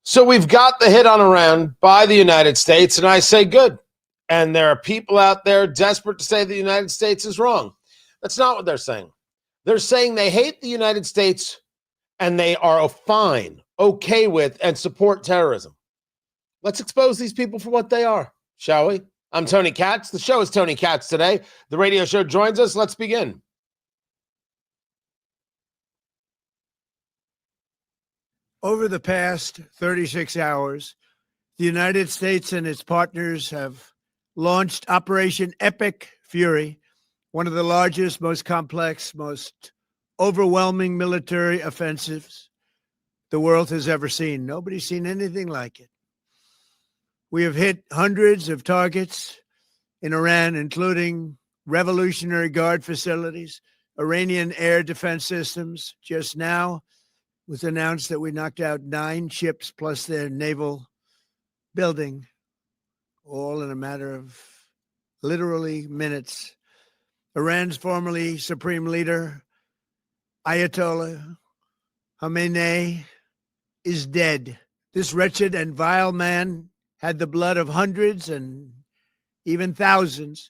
So we've got the hit on Iran by the United States, and I say good. And there are people out there desperate to say the United States is wrong. That's not what they're saying. They're saying they hate the United States and they are fine, okay with, and support terrorism. Let's expose these people for what they are, shall we? I'm Tony Katz. The show is Tony Katz Today. The radio show joins us. Let's begin. Over the past 36 hours, the United States and its partners have launched Operation Epic Fury, one of the largest, most complex, most overwhelming military offensives the world has ever seen. Nobody's seen anything like it. We have hit hundreds of targets in Iran, including Revolutionary Guard facilities, Iranian air defense systems. Just now, it was announced that we knocked out 9 ships plus their naval building, all in a matter of literally minutes. Iran's formerly supreme leader, Ayatollah Khamenei, is dead. This wretched and vile man had the blood of hundreds and even thousands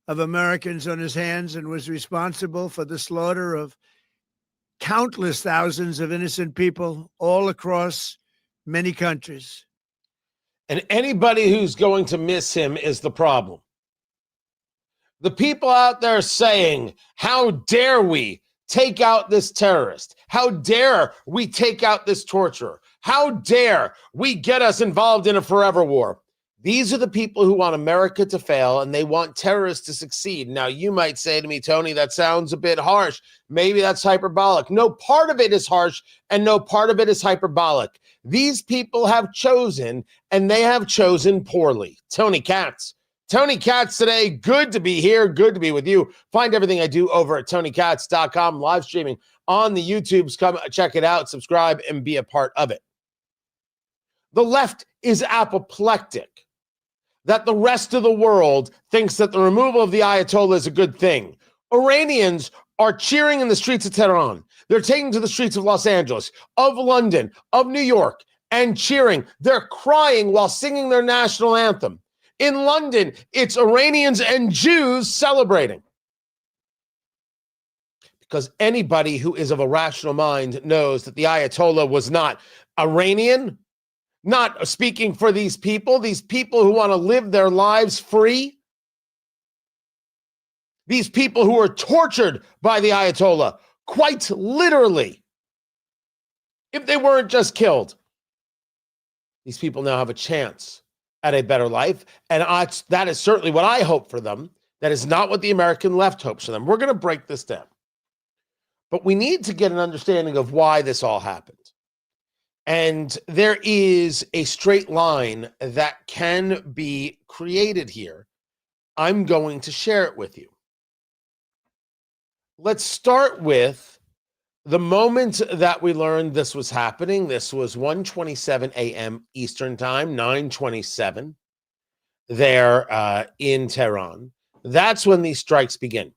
of Americans on his hands and was responsible for the slaughter of countless thousands of innocent people all across many countries. And anybody who's going to miss him is the problem. The people out there saying, how dare we take out this terrorist? How dare we take out this torturer? How dare we get us involved in a forever war? These are the people who want America to fail and they want terrorists to succeed. Now, you might say to me, Tony, that sounds a bit harsh. Maybe that's hyperbolic. No part of it is harsh and no part of it is hyperbolic. These people have chosen and they have chosen poorly. Tony Katz. Tony Katz Today. Good to be here. Good to be with you. Find everything I do over at TonyKatz.com, live streaming on the YouTubes. Come check it out, subscribe, and be a part of it. The left is apoplectic that the rest of the world thinks that the removal of the Ayatollah is a good thing. Iranians are cheering in the streets of Tehran. They're taking to the streets of Los Angeles, of London, of New York, and cheering. They're crying while singing their national anthem. In London, it's Iranians and Jews celebrating. Because anybody who is of a rational mind knows that the Ayatollah was not Iranian, not speaking for these people who want to live their lives free, these people who are tortured by the Ayatollah, quite literally, if they weren't just killed. These people now have a chance at a better life, and that is certainly what I hope for them. That is not what the American left hopes for them. We're going to break this down. But we need to get an understanding of why this all happened. And there is a straight line that can be created here. I'm going to share it with you. Let's start with the moment that we learned this was happening. This was 1:27 a.m. Eastern Time, 9:27 there in Tehran. That's when these strikes begin.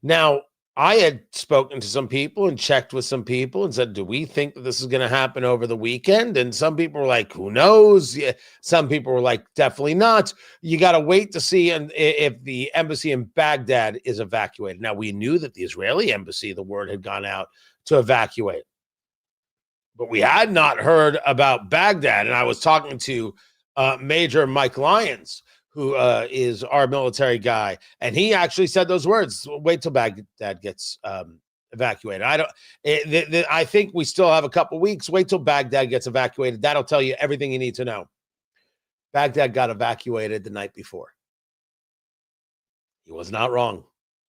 Now, I had spoken to some people and checked with some people and said, do we think that this is going to happen over the weekend? And some people were like, who knows? Yeah. Some people were like, definitely not. You got to wait to see if the embassy in Baghdad is evacuated. Now, we knew that the Israeli embassy, the word had gone out to evacuate. But we had not heard about Baghdad. And I was talking to Major Mike Lyons, who is our military guy, and he actually said those words. Wait till Baghdad gets evacuated. I think we still have a couple weeks. Wait till Baghdad gets evacuated. That'll tell you everything you need to know. Baghdad got evacuated the night before. He was not wrong.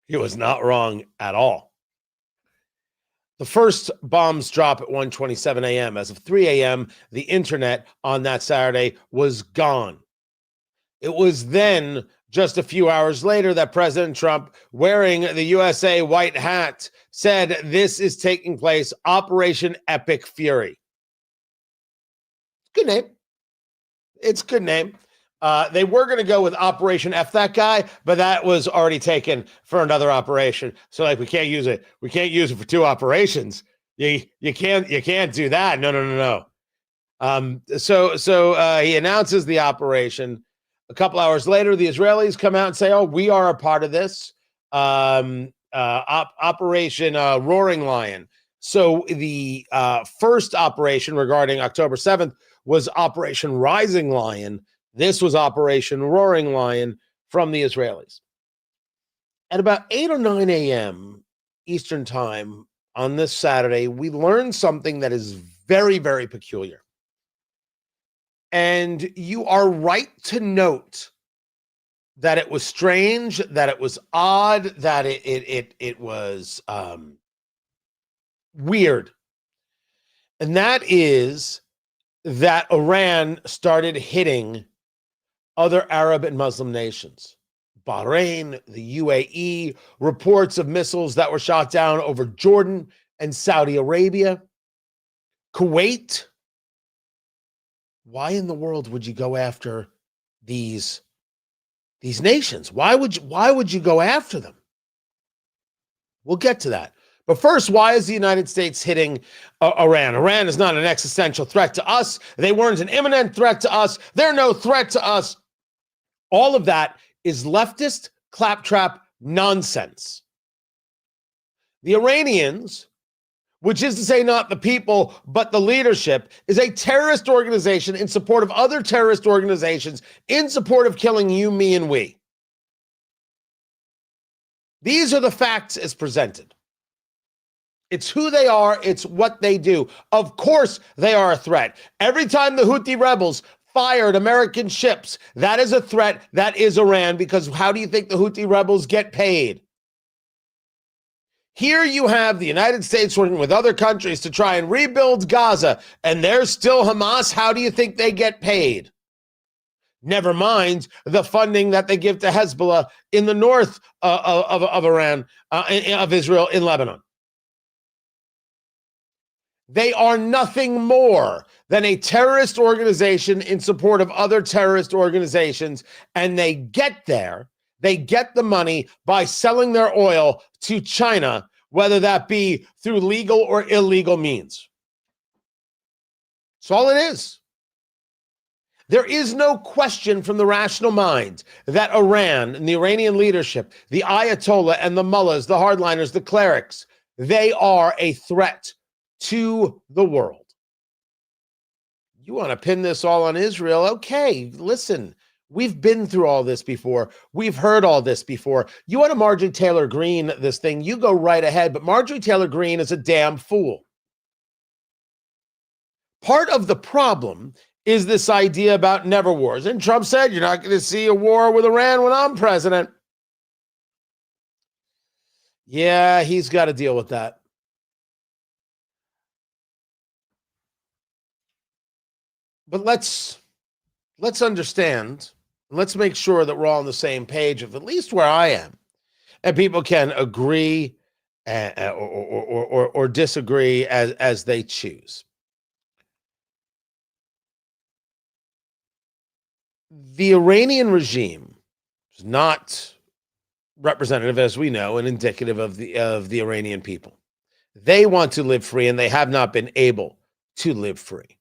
He was not wrong at all. The first bombs drop at 1:27 a.m. As of 3 a.m., the internet on that Saturday was gone. It was then, just a few hours later, that President Trump, wearing the USA white hat, said this is taking place, Operation Epic Fury. Good name. It's a good name. They were going to go with Operation F that guy, but that was already taken for another operation. So like, we can't use it. We can't use it for two operations. You can't do that. No. So he announces the operation. A couple hours later, the Israelis come out and say, "Oh, we are a part of this Operation Roaring Lion." So the first operation regarding October 7th was Operation Rising Lion. This was Operation Roaring Lion from the Israelis. At about 8 or 9 a.m. Eastern time on this Saturday, we learned something that is very, very peculiar. And you are right to note that it was strange, that it was odd, that it was weird. And that is that Iran started hitting other Arab and Muslim nations. Bahrain, the UAE, reports of missiles that were shot down over Jordan and Saudi Arabia, Kuwait. Why in the world would you go after these nations? Why would you go after them? We'll get to that. But first, why is the United States hitting Iran? Iran is not an existential threat to us. They weren't an imminent threat to us. They're no threat to us. All of that is leftist claptrap nonsense. The Iranians, which is to say not the people, but the leadership, is a terrorist organization in support of other terrorist organizations, in support of killing you, me, and we. These are the facts as presented. It's who they are. It's what they do. Of course, they are a threat. Every time the Houthi rebels fired American ships, that is a threat. That is Iran, because how do you think the Houthi rebels get paid? Here you have the United States working with other countries to try and rebuild Gaza, and there's still Hamas. How do you think they get paid? Never mind the funding that they give to Hezbollah in the north of Iran, of Israel, in Lebanon. They are nothing more than a terrorist organization in support of other terrorist organizations, and they get there. They get the money by selling their oil to China, whether that be through legal or illegal means. That's all it is. There is no question from the rational mind that Iran and the Iranian leadership, the Ayatollah and the mullahs, the hardliners, the clerics, they are a threat to the world. You want to pin this all on Israel? Okay, listen. We've been through all this before. We've heard all this before. You want to Marjorie Taylor Greene this thing, you go right ahead. But Marjorie Taylor Greene is a damn fool. Part of the problem is this idea about never wars. And Trump said, you're not going to see a war with Iran when I'm president. Yeah, he's got to deal with that. But let's understand. Let's make sure that we're all on the same page, of at least where I am, and people can agree or disagree as they choose. The Iranian regime is not representative, as we know, and indicative of the Iranian people. They want to live free, and they have not been able to live free.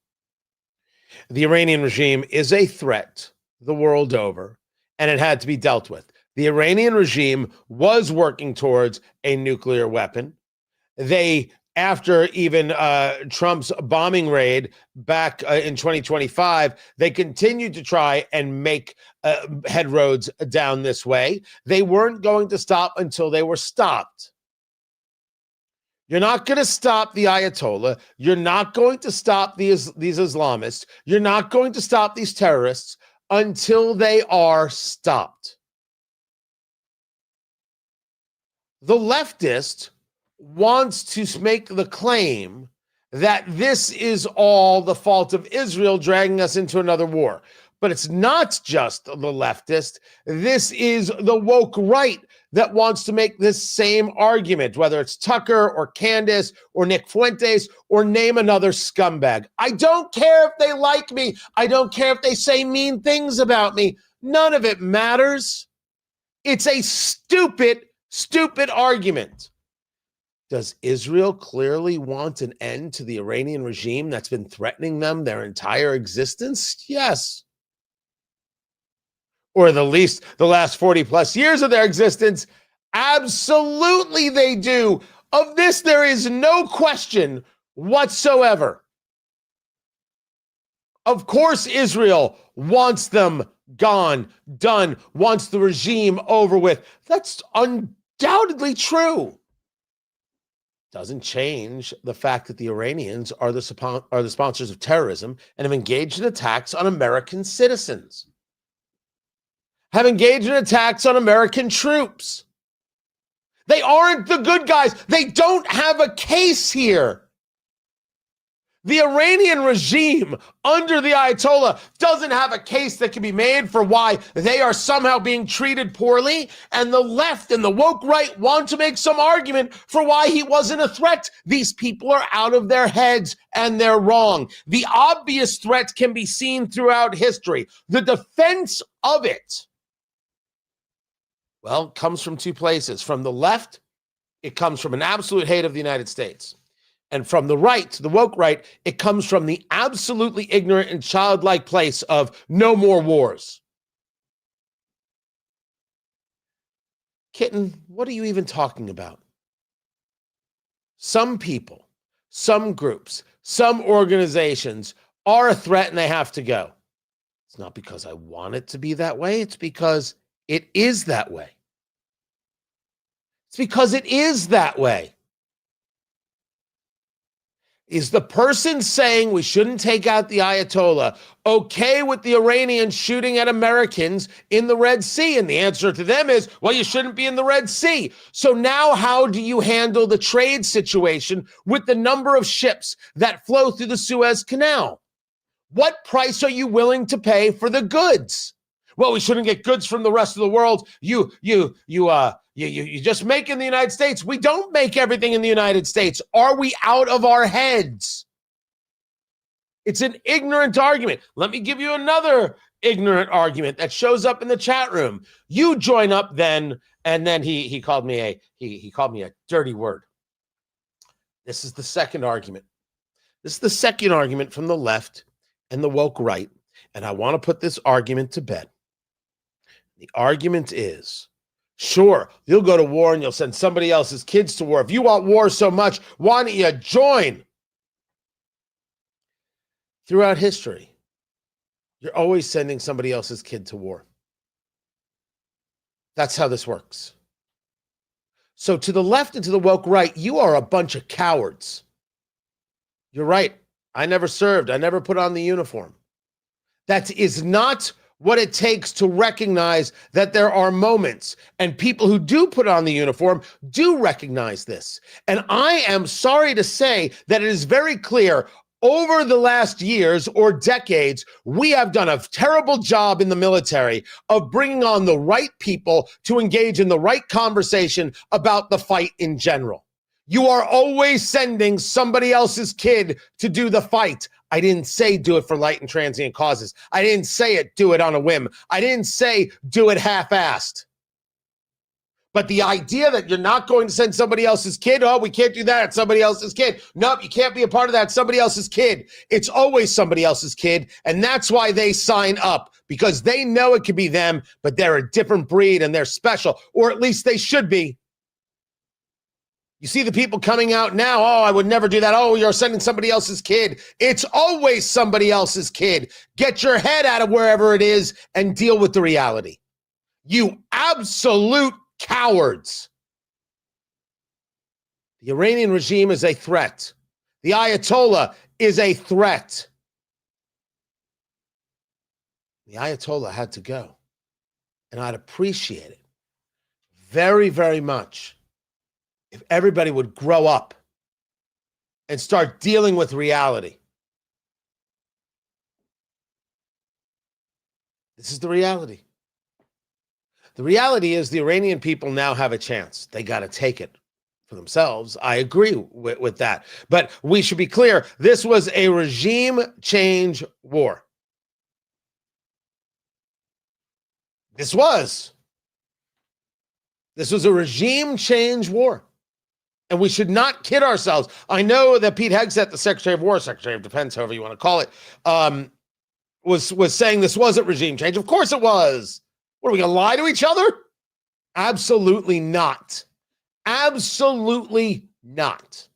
The Iranian regime is a threat the world over, and it had to be dealt with. The Iranian regime was working towards a nuclear weapon. They, after even Trump's bombing raid back in 2025, they continued to try and make headroads down this way. They weren't going to stop until they were stopped. You're not going to stop the Ayatollah. You're not going to stop these Islamists. You're not going to stop these terrorists until they are stopped. The leftist wants to make the claim that this is all the fault of Israel dragging us into another war. But it's not just the leftist. This is the woke right that wants to make this same argument, whether it's Tucker or Candace or Nick Fuentes or name another scumbag. I don't care if they like me. I don't care if they say mean things about me. None of it matters. It's a stupid argument. Does Israel clearly want an end to the Iranian regime that's been threatening them their entire existence? Yes. Or at least the last 40 plus years of their existence? Absolutely they do. Of this, there is no question whatsoever. Of course, Israel wants them gone, done, wants the regime over with. That's undoubtedly true. Doesn't change the fact that the Iranians are the sponsors of terrorism and have engaged in attacks on American citizens, have engaged in attacks on American troops. They aren't the good guys. They don't have a case here. The Iranian regime under the Ayatollah doesn't have a case that can be made for why they are somehow being treated poorly, and the left and the woke right want to make some argument for why he wasn't a threat. These people are out of their heads and they're wrong. The obvious threat can be seen throughout history. The defense of it, well, comes from two places. From the left, it comes from an absolute hate of the United States. And from the right, the woke right, it comes from the absolutely ignorant and childlike place of no more wars. Kitten, what are you even talking about? Some people, some groups, some organizations are a threat and they have to go. It's not because I want it to be that way. It's because it is that way. It's because it is that way. Is the person saying we shouldn't take out the Ayatollah okay with the Iranians shooting at Americans in the Red Sea? And the answer to them is, well, you shouldn't be in the Red Sea. So now how do you handle the trade situation with the number of ships that flow through the Suez Canal? What price are you willing to pay for the goods? Well, we shouldn't get goods from the rest of the world. You just make in the United States. We don't make everything in the United States. Are we out of our heads? It's an ignorant argument. Let me give you another ignorant argument that shows up in the chat room. You join up then, and then he called me a dirty word. This is the second argument. This is the second argument from the left and the woke right, and I want to put this argument to bed. The argument is, sure, you'll go to war and you'll send somebody else's kids to war. If you want war so much, why don't you join? Throughout history, you're always sending somebody else's kid to war. That's how this works. So to the left and to the woke right, you are a bunch of cowards. You're right. I never served. I never put on the uniform. That is not what it takes to recognize that there are moments, and people who do put on the uniform do recognize this. And I am sorry to say that it is very clear over the last years or decades, we have done a terrible job in the military of bringing on the right people to engage in the right conversation about the fight in general. You are always sending somebody else's kid to do the fight. I didn't say do it for light and transient causes. I didn't say do it on a whim. I didn't say do it half-assed. But the idea that you're not going to send somebody else's kid, oh, we can't do that, it's somebody else's kid. Nope, you can't be a part of that, it's somebody else's kid. It's always somebody else's kid, and that's why they sign up, because they know it could be them, but they're a different breed and they're special, or at least they should be. You see the people coming out now, oh, I would never do that. Oh, you're sending somebody else's kid. It's always somebody else's kid. Get your head out of wherever it is and deal with the reality. You absolute cowards. The Iranian regime is a threat. The Ayatollah is a threat. The Ayatollah had to go. And I'd appreciate it very, very much if everybody would grow up and start dealing with reality. This is the reality. The reality is the Iranian people now have a chance. They got to take it for themselves. I agree with that. But we should be clear, this was a regime change war. This was a regime change war. And we should not kid ourselves. I know that Pete Hegseth, the Secretary of War, Secretary of Defense, however you want to call it, was saying this wasn't regime change. Of course it was. What, are we going to lie to each other? Absolutely not. Absolutely not.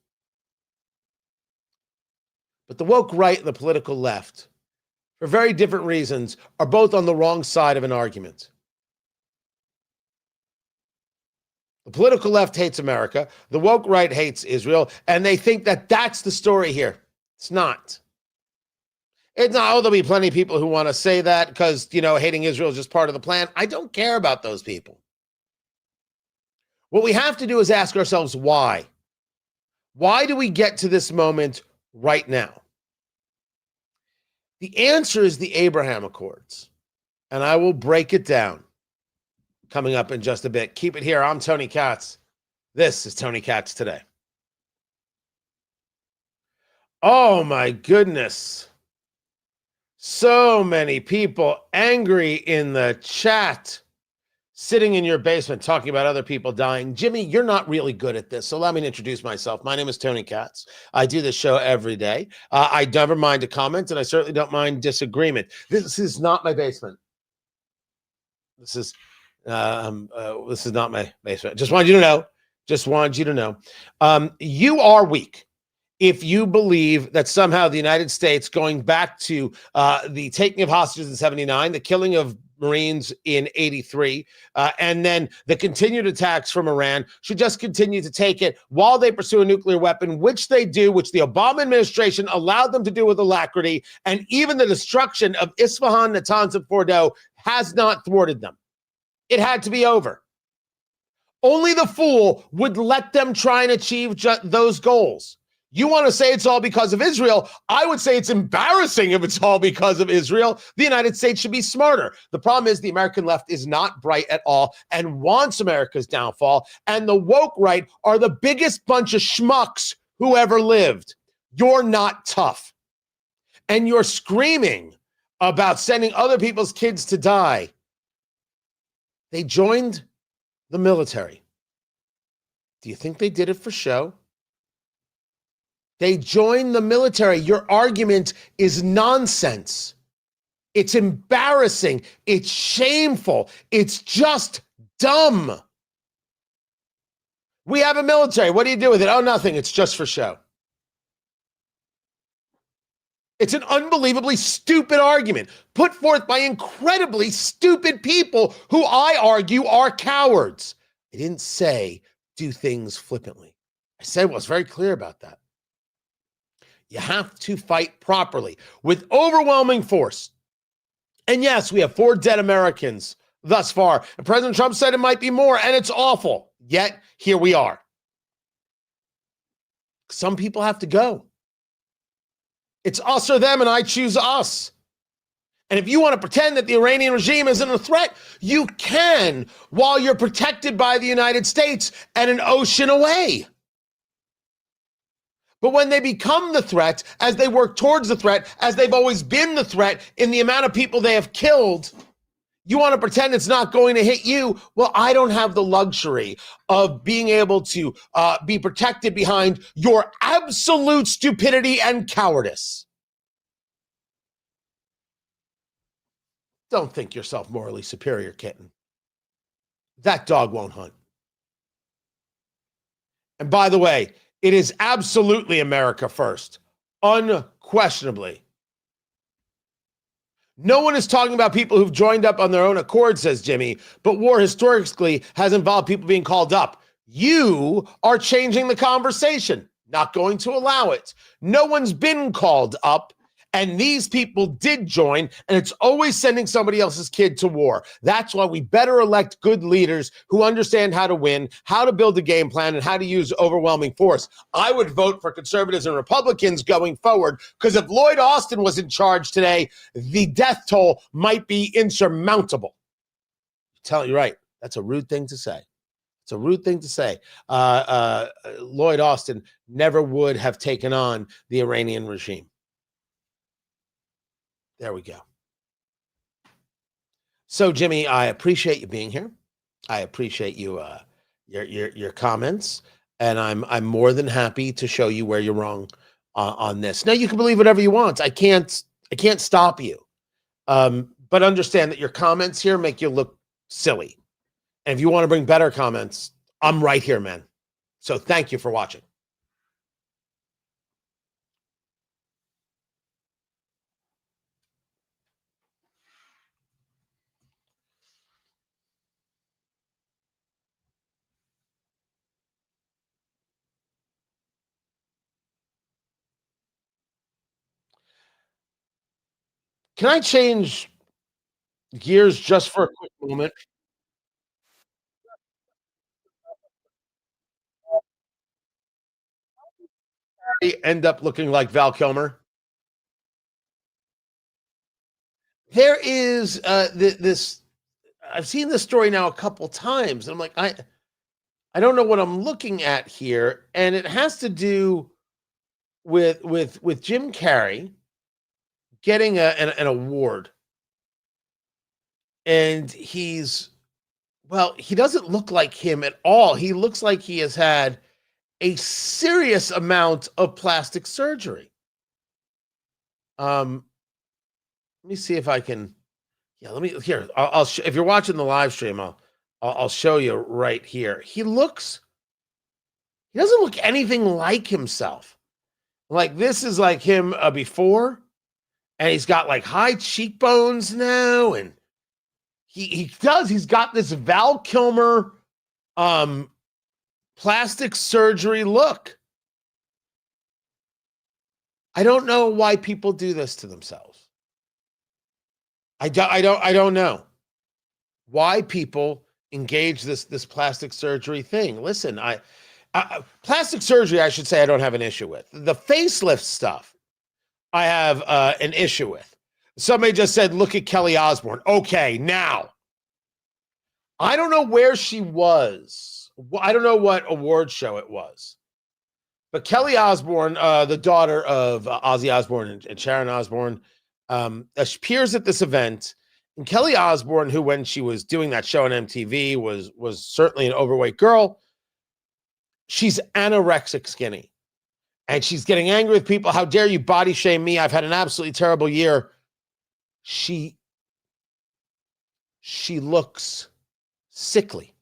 But the woke right and the political left, for very different reasons, are both on the wrong side of an argument. The political left hates America. The woke right hates Israel. And they think that that's the story here. It's not. It's not, there'll be plenty of people who want to say that because, hating Israel is just part of the plan. I don't care about those people. What we have to do is ask ourselves why. Why do we get to this moment right now? The answer is the Abraham Accords. And I will break it down coming up in just a bit. Keep it here. I'm Tony Katz. This is Tony Katz Today. Oh my goodness. So many people angry in the chat, sitting in your basement talking about other people dying. Jimmy, you're not really good at this, so allow me to introduce myself. My name is Tony Katz. I do this show every day. I never mind a comment, and I certainly don't mind disagreement. This is not my basement. This is not my basement. Just wanted you to know. You are weak if you believe that somehow the United States, going back to the taking of hostages in 79, the killing of Marines in 83, and then the continued attacks from Iran, should just continue to take it while they pursue a nuclear weapon, which they do, which the Obama administration allowed them to do with alacrity, and even the destruction of Isfahan, Natanz, and Fordow has not thwarted them. It had to be over. Only the fool would let them try and achieve those goals. You want to say it's all because of Israel? I would say it's embarrassing if it's all because of Israel. The United States should be smarter. The problem is the American left is not bright at all and wants America's downfall. And the woke right are the biggest bunch of schmucks who ever lived. You're not tough. And you're screaming about sending other people's kids to die. They joined the military. Do you think they did it for show? They joined the military. Your argument is nonsense. It's embarrassing. It's shameful. It's just dumb. We have a military. What do you do with it? Oh, nothing. It's just for show. It's an unbelievably stupid argument put forth by incredibly stupid people who I argue are cowards. I didn't say do things flippantly. I said I was very clear about that. You have to fight properly with overwhelming force. And yes, we have 4 dead Americans thus far. And President Trump said it might be more, and it's awful. Yet, here we are. Some people have to go. It's us or them, and I choose us. And if you want to pretend that the Iranian regime isn't a threat, you can, while you're protected by the United States and an ocean away. But when they become the threat, as they work towards the threat, as they've always been the threat in the amount of people they have killed, you want to pretend it's not going to hit you? Well, I don't have the luxury of being able to be protected behind your absolute stupidity and cowardice. Don't think yourself morally superior, kitten. That dog won't hunt. And by the way, it is absolutely America first, unquestionably. No one is talking about people who've joined up on their own accord, says Jimmy, but war historically has involved people being called up. You are changing the conversation, not going to allow it. No one's been called up, and these people did join, and it's always sending somebody else's kid to war. That's why we better elect good leaders who understand how to win, how to build a game plan, and how to use overwhelming force. I would vote for conservatives and Republicans going forward, because if Lloyd Austin was in charge today, the death toll might be insurmountable. I'm telling you, right. That's a rude thing to say. It's a rude thing to say. Lloyd Austin never would have taken on the Iranian regime. There we go. So, Jimmy, I appreciate you being here. I appreciate you, your comments, and I'm more than happy to show you where you're wrong on this. Now you can believe whatever you want. I can't stop you. But understand that your comments here make you look silly. And if you want to bring better comments, I'm right here, man. So thank you for watching. Can I change gears just for a quick moment? I end up looking like Val Kilmer. There is this. I've seen this story now a couple times. And I'm like, I don't know what I'm looking at here, and it has to do with Jim Carrey getting an award, and he doesn't look like him at all. He looks like he has had a serious amount of plastic surgery. Let me see if I can. Yeah, let me here. I'll if you're watching the live stream, I'll show you right here. He doesn't look anything like himself. Like this is like him before, and he's got like high cheekbones now, and he's got this Val Kilmer plastic surgery look. I don't know why people do this to themselves. I don't know why people engage this plastic surgery thing. Listen, plastic surgery, I should say, I don't have an issue with. The facelift stuff, I have an issue with. Somebody just said, look at Kelly Osbourne. Okay, now, I don't know where she was. I don't know what award show it was. But Kelly Osbourne, the daughter of Ozzy Osbourne and Sharon Osbourne, appears at this event. And Kelly Osbourne, who when she was doing that show on MTV was certainly an overweight girl, she's anorexic skinny. And she's getting angry with people. How dare you body shame me? I've had an absolutely terrible year. She looks sickly.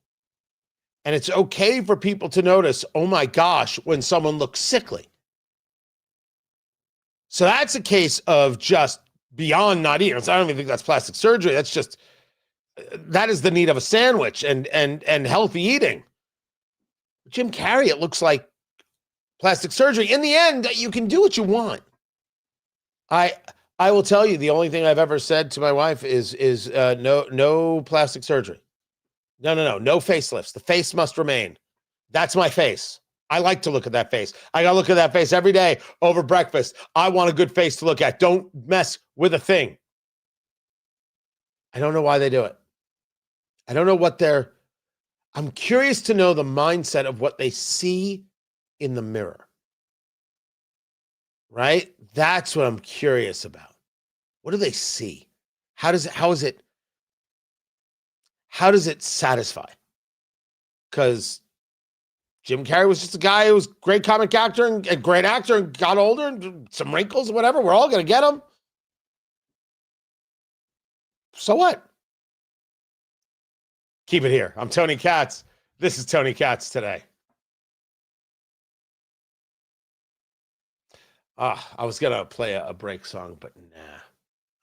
And it's okay for people to notice, oh my gosh, when someone looks sickly. So that's a case of just beyond not eating. So I don't even think that's plastic surgery. That's just, that is the need of a sandwich and healthy eating. Jim Carrey, it looks like plastic surgery. In the end, you can do what you want. I will tell you, the only thing I've ever said to my wife is no plastic surgery. No facelifts. The face must remain. That's my face. I like to look at that face. I got to look at that face every day over breakfast. I want a good face to look at. Don't mess with a thing. I don't know why they do it. I don't know what I'm curious to know the mindset of what they see in the mirror. Right? That's what I'm curious about. What do they see? How does it satisfy? Because Jim Carrey was just a guy who was a great comic actor and a great actor and got older and some wrinkles or whatever. We're all going to get them. So what? Keep it here. I'm Tony Katz. This is Tony Katz Today. I was going to play a break song, but nah,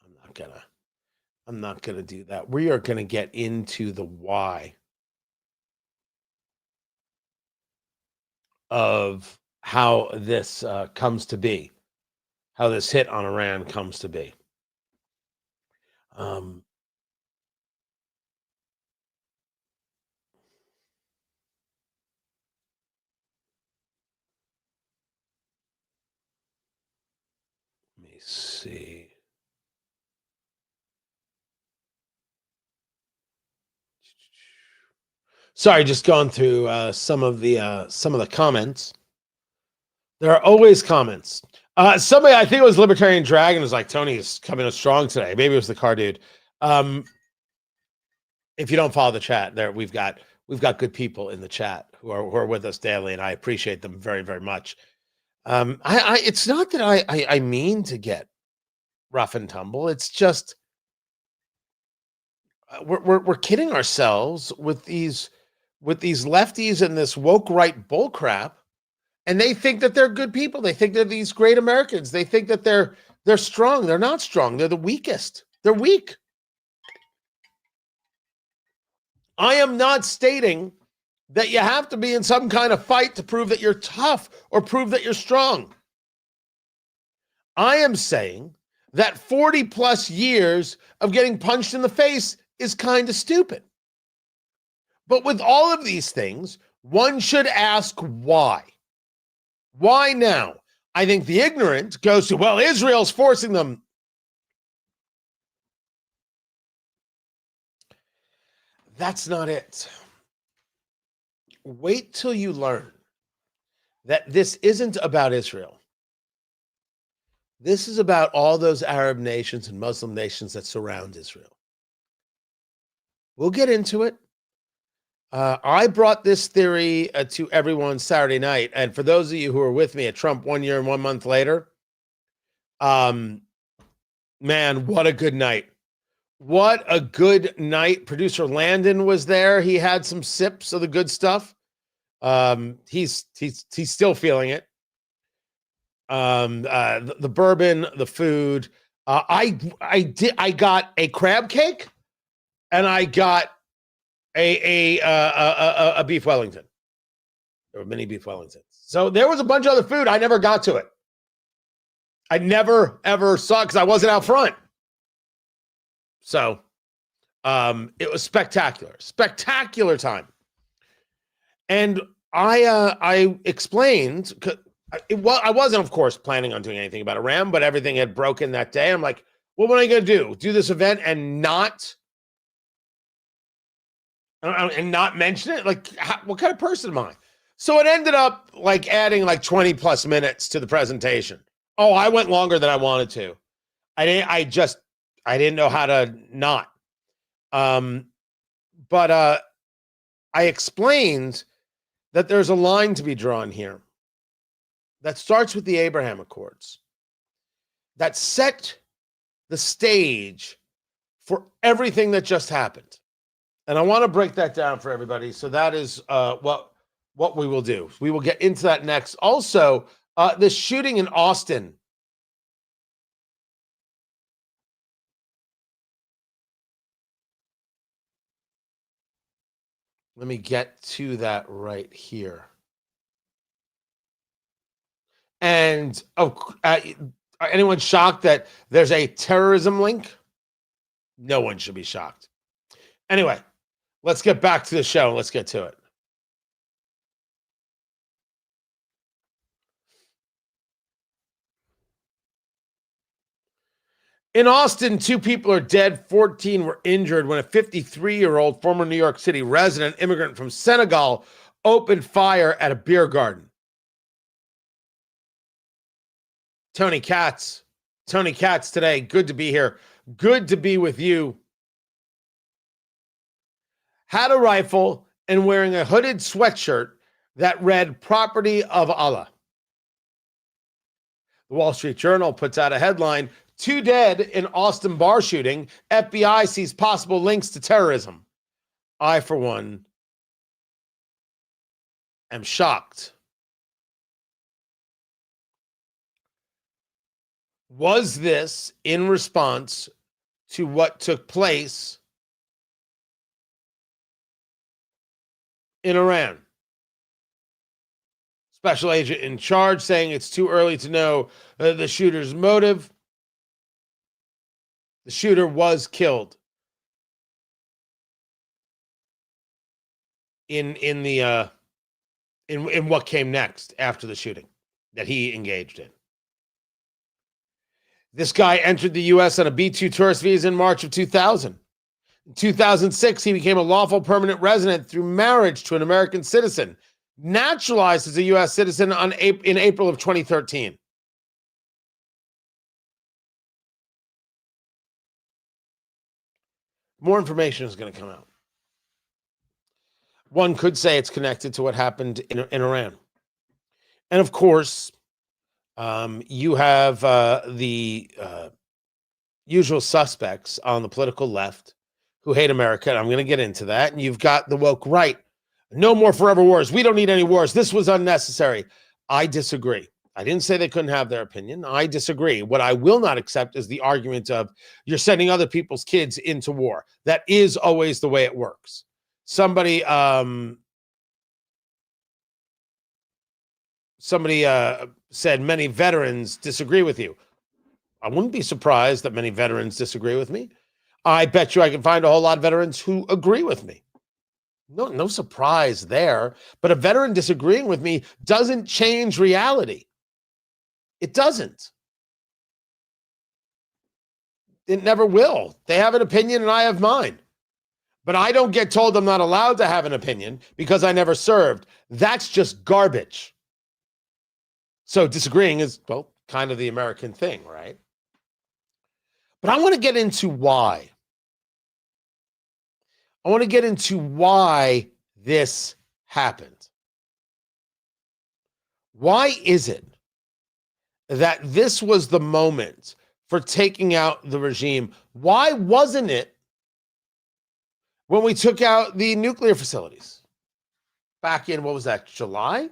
I'm not going to do that. We are going to get into the why of how this comes to be, how this hit on Iran comes to be. Let me see. Sorry, just going through some of the comments. There are always comments. Somebody, I think it was Libertarian Dragon, was like, Tony is coming in strong today. Maybe it was the car dude. If you don't follow the chat, there we've got good people in the chat who are with us daily, and I appreciate them very, very much. It's not that I mean to get rough and tumble. It's just we're kidding ourselves with these lefties and this woke right bullcrap, and they think that they're good people. They think they're these great Americans. They think that they're strong. They're not strong. They're the weakest. They're weak. I am not stating that you have to be in some kind of fight to prove that you're tough or prove that you're strong. I am saying that 40 plus years of getting punched in the face is kind of stupid. But with all of these things, one should ask why. Why now? I think the ignorant goes to, well, Israel's forcing them. That's not it. Wait till you learn that this isn't about Israel. This is about all those Arab nations and Muslim nations that surround Israel. We'll get into it. I brought this theory to everyone Saturday night. And for those of you who were with me at Trump 1 year and 1 month later, man, what a good night. What a good night. Producer Landon was there. He had some sips of the good stuff. He's still feeling it. The bourbon, the food. I got a crab cake, and I got a beef Wellington. There were many beef Wellingtons. So there was a bunch of other food. I never got to it. I never ever saw it because I wasn't out front. So it was spectacular time. And I explained, I wasn't, of course, planning on doing anything about Iran, but everything had broken that day. I'm like, what am I going to do? Do this event and not mention it? Like, what kind of person am I? So it ended up like adding like 20 plus minutes to the presentation. Oh, I went longer than I wanted to. I didn't know how to not. But I explained that there's a line to be drawn here that starts with the Abraham Accords that set the stage for everything that just happened. And I want to break that down for everybody. So that is what we will do. We will get into that next. Also, the shooting in Austin. Let me get to that right here. And anyone shocked that there's a terrorism link? No one should be shocked. Anyway, let's get back to the show. Let's get to it. In Austin, 2 people are dead, 14 were injured when a 53-year-old former New York City resident immigrant from Senegal opened fire at a beer garden. Tony Katz today. Good to be here. Good to be with you. Had a rifle and wearing a hooded sweatshirt that read "Property of Allah." The Wall Street Journal puts out a headline, 2 dead in Austin bar shooting. FBI sees possible links to terrorism. I, for one, am shocked. Was this in response to what took place in Iran? Special agent in charge saying it's too early to know the shooter's motive. The shooter was killed in what came next after the shooting that he engaged in. This guy entered the U.S. on a B-2 tourist visa in March of 2000. In 2006, he became a lawful permanent resident through marriage to an American citizen, naturalized as a U.S. citizen in April of 2013. More information is going to come out. One could say it's connected to what happened in Iran. And of course, you have the usual suspects on the political left who hate America. And I'm going to get into that. And you've got the woke right. No more forever wars. We don't need any wars. This was unnecessary. I disagree. I didn't say they couldn't have their opinion. I disagree. What I will not accept is the argument of you're sending other people's kids into war. That is always the way it works. Somebody said many veterans disagree with you. I wouldn't be surprised that many veterans disagree with me. I bet you I can find a whole lot of veterans who agree with me. No surprise there. But a veteran disagreeing with me doesn't change reality. It doesn't. It never will. They have an opinion and I have mine. But I don't get told I'm not allowed to have an opinion because I never served. That's just garbage. So disagreeing is, well, kind of the American thing, right? But I want to get into why. I want to get into why this happened. Why is it that this was the moment for taking out the regime? Why wasn't it when we took out the nuclear facilities back in, what was that, July?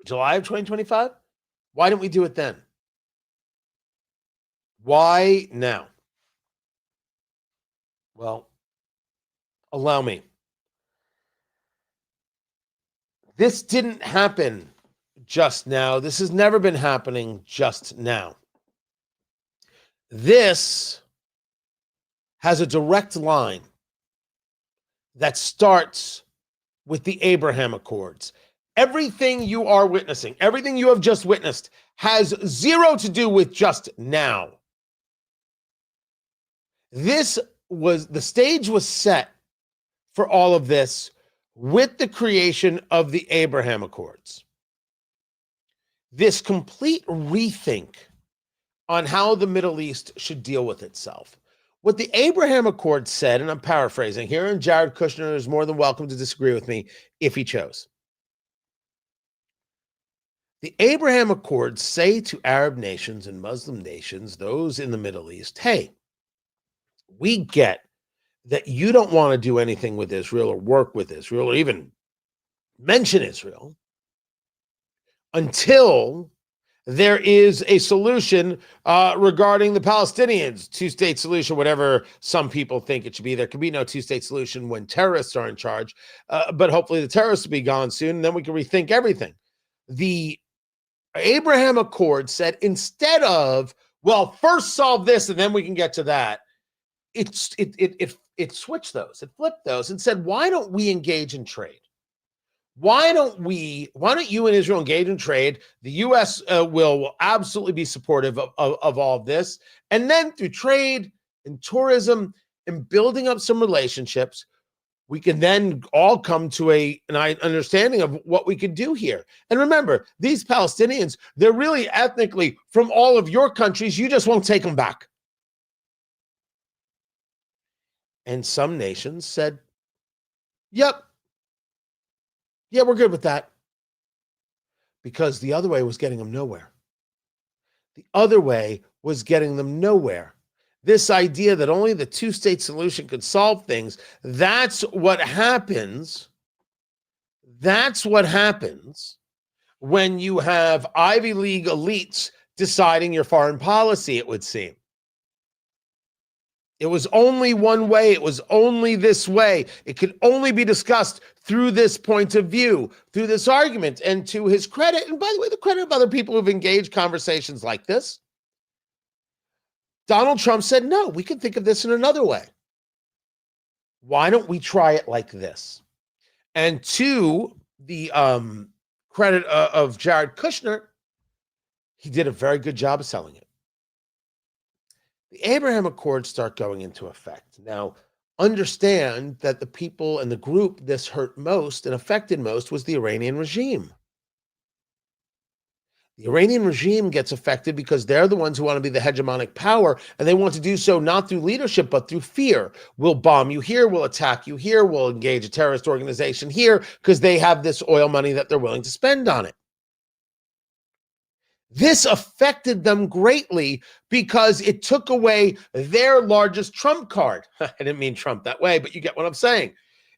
July of 2025? Why didn't we do it then? Why now? Well, allow me. This didn't happen just now. This has never been happening just now. This has a direct line that starts with the Abraham Accords. Everything you are witnessing, everything you have just witnessed, has zero to do with just now. The stage was set for all of this with the creation of the Abraham Accords. This complete rethink on how the Middle East should deal with itself. What the Abraham Accords said, and I'm paraphrasing here, and Jared Kushner is more than welcome to disagree with me if he chose. The Abraham Accords say to Arab nations and Muslim nations, those in the Middle East, hey, we get that you don't want to do anything with Israel or work with Israel or even mention Israel until there is a solution regarding the Palestinians, two-state solution, whatever some people think it should be. There can be no two-state solution when terrorists are in charge, but hopefully the terrorists will be gone soon, and then we can rethink everything. The Abraham Accord said instead of, well, first solve this and then we can get to that, it switched those, it flipped those and said, why don't we engage in trade? Why don't you and Israel engage in trade? The U.S. will absolutely be supportive of all of this. And then through trade and tourism and building up some relationships, we can then all come to an understanding of what we could do here. And remember, these Palestinians, they're really ethnically from all of your countries. You just won't take them back. And some nations said, yep. Yeah, we're good with that. Because the other way was getting them nowhere. The other way was getting them nowhere. This idea that only the two-state solution could solve things, that's what happens. That's what happens when you have Ivy League elites deciding your foreign policy, it would seem. It was only one way. It was only this way. It could only be discussed through this point of view, through this argument. And to his credit, and by the way, the credit of other people who've engaged conversations like this, Donald Trump said, no, we can think of this in another way. Why don't we try it like this? And to the credit of Jared Kushner, he did a very good job of selling it. The Abraham Accords start going into effect. Now, understand that the people and the group this hurt most and affected most was the Iranian regime. The Iranian regime gets affected because they're the ones who want to be the hegemonic power, and they want to do so not through leadership, but through fear. We'll bomb you here, we'll attack you here, we'll engage a terrorist organization here, because they have this oil money that they're willing to spend on it. This affected them greatly because it took away their largest trump card. I didn't mean Trump that way, but you get what I'm saying.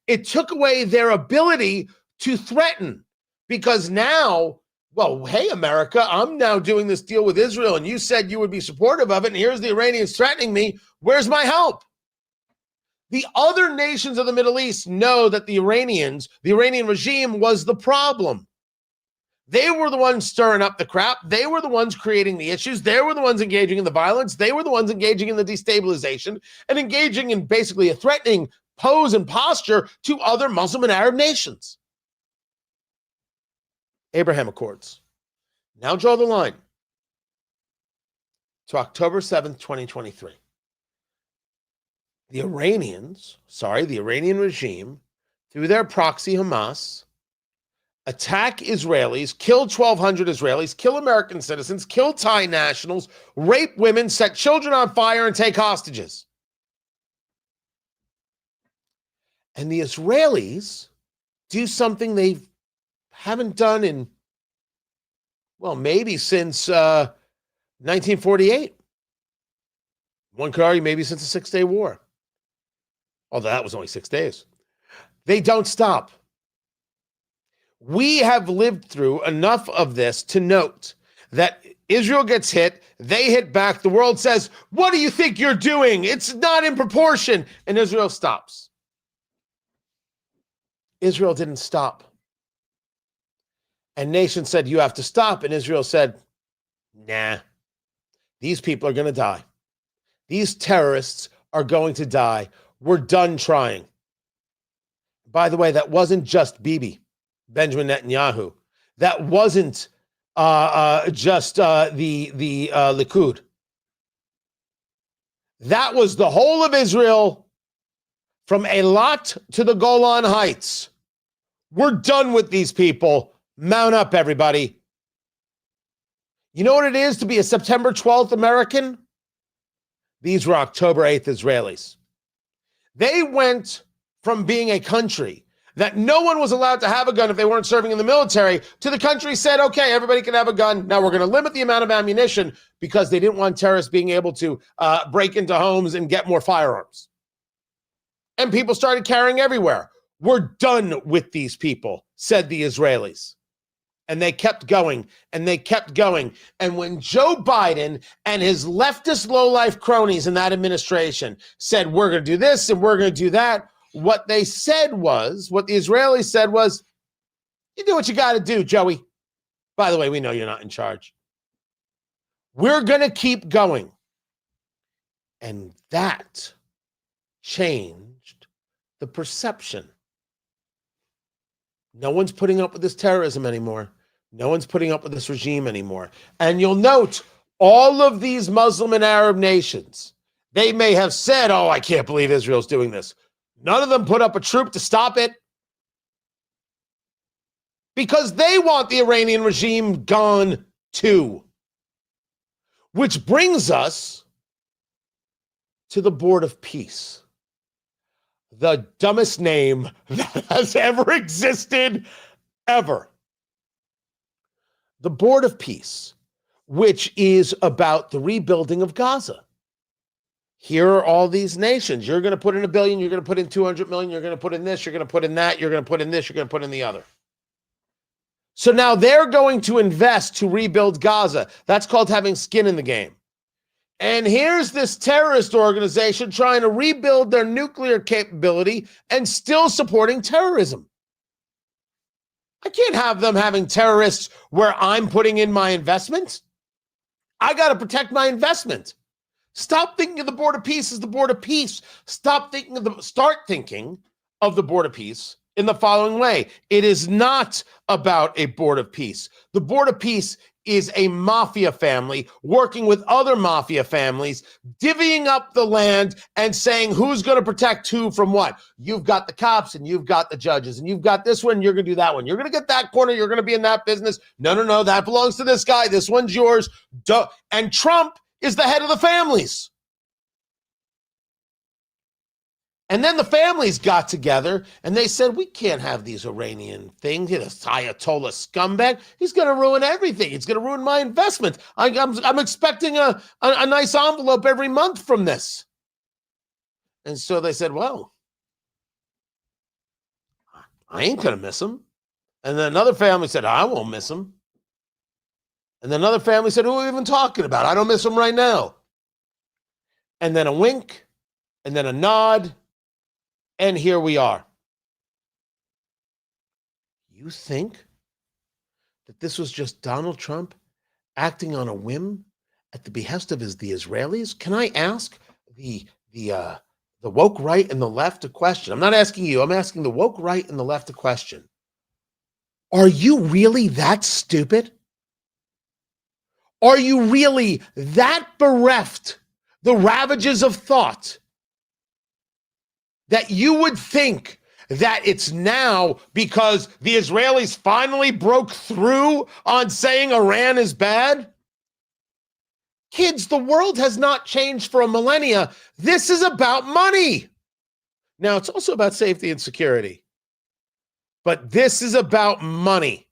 It took away their ability to threaten, because now, well, hey, America, I'm now doing this deal with Israel, and you said you would be supportive of it, and here's the Iranians threatening me. Where's my help? The other nations of the Middle East know that the Iranian regime was the problem. They were the ones stirring up the crap. They were the ones creating the issues. They were the ones engaging in the violence. They were the ones engaging in the destabilization and engaging in basically a threatening pose and posture to other Muslim and Arab nations. Abraham Accords. Now draw the line to October 7th, 2023. The Iranian regime, through their proxy Hamas, attack Israelis, kill 1,200 Israelis, kill American citizens, kill Thai nationals, rape women, set children on fire, and take hostages. And the Israelis do something they haven't done in, well, maybe since 1948. One could argue maybe since the Six-Day War. Although that was only 6 days. They don't stop. We have lived through enough of this to note that Israel gets hit, they hit back, the world says, what do you think you're doing? It's not in proportion. And Israel stops. Israel didn't stop. And nations said, you have to stop. And Israel said, nah, these people are going to die. These terrorists are going to die. We're done trying. By the way, that wasn't just Bibi, Benjamin Netanyahu. That wasn't just the Likud. That was the whole of Israel, from Eilat to the Golan Heights. We're done with these people. Mount up, everybody. You know what it is to be a September 12th American? These were October 8th Israelis. They went from being a country that no one was allowed to have a gun if they weren't serving in the military, to the country said, okay, everybody can have a gun. Now we're going to limit the amount of ammunition, because they didn't want terrorists being able to break into homes and get more firearms. And people started carrying everywhere. We're done with these people, said the Israelis. And they kept going, and they kept going. And when Joe Biden and his leftist lowlife cronies in that administration said, we're going to do this and we're going to do that, what the Israelis said was, you do what you got to do, Joey. By the way, we know you're not in charge. We're going to keep going. And that changed the perception. No one's putting up with this terrorism anymore. No one's putting up with this regime anymore. And you'll note all of these Muslim and Arab nations, they may have said, oh, I can't believe Israel's doing this. None of them put up a troop to stop it, because they want the Iranian regime gone too. Which brings us to the Board of Peace. The dumbest name that has ever existed, ever. The Board of Peace, which is about the rebuilding of Gaza. Here are all these nations. You're going to put in $1 billion, you're going to put in 200 million, you're going to put in this, you're going to put in that, you're going to put in this, you're going to put in the other. So now they're going to invest to rebuild Gaza. That's called having skin in the game. And here's this terrorist organization trying to rebuild their nuclear capability and still supporting terrorism. I can't have them having terrorists where I'm putting in my investment. I got to protect my investment. Stop thinking of the Board of Peace as the Board of Peace. Start thinking of the Board of Peace in the following way. It is not about a board of peace. The board of peace is a mafia family working with other mafia families, divvying up the land and saying who's going to protect who from what. You've got the cops and you've got the judges and you've got this one, you're going to do that one. You're going to get that corner, you're going to be in that business. No, that belongs to this guy. This one's yours. And Trump is the head of the families. And then the families got together and they said, we can't have these Iranian things. This Ayatollah scumbag. He's going to ruin everything. It's going to ruin my investment. I'm expecting a nice envelope every month from this. And so they said, well, I ain't going to miss him. And then another family said, I won't miss him. And then another family said, who are we even talking about? I don't miss him right now. And then a wink, and then a nod. And here we are. You think that this was just Donald Trump acting on a whim at the behest of the Israelis? Can I ask the woke right and the left a question? I'm not asking you. I'm asking the woke right and the left a question. Are you really that stupid? Are you really that bereft the ravages of thought that you would think that it's now because the Israelis finally broke through on saying Iran is bad? Kids, the world has not changed for a millennia. This is about money. Now, it's also about safety and security. But this is about money.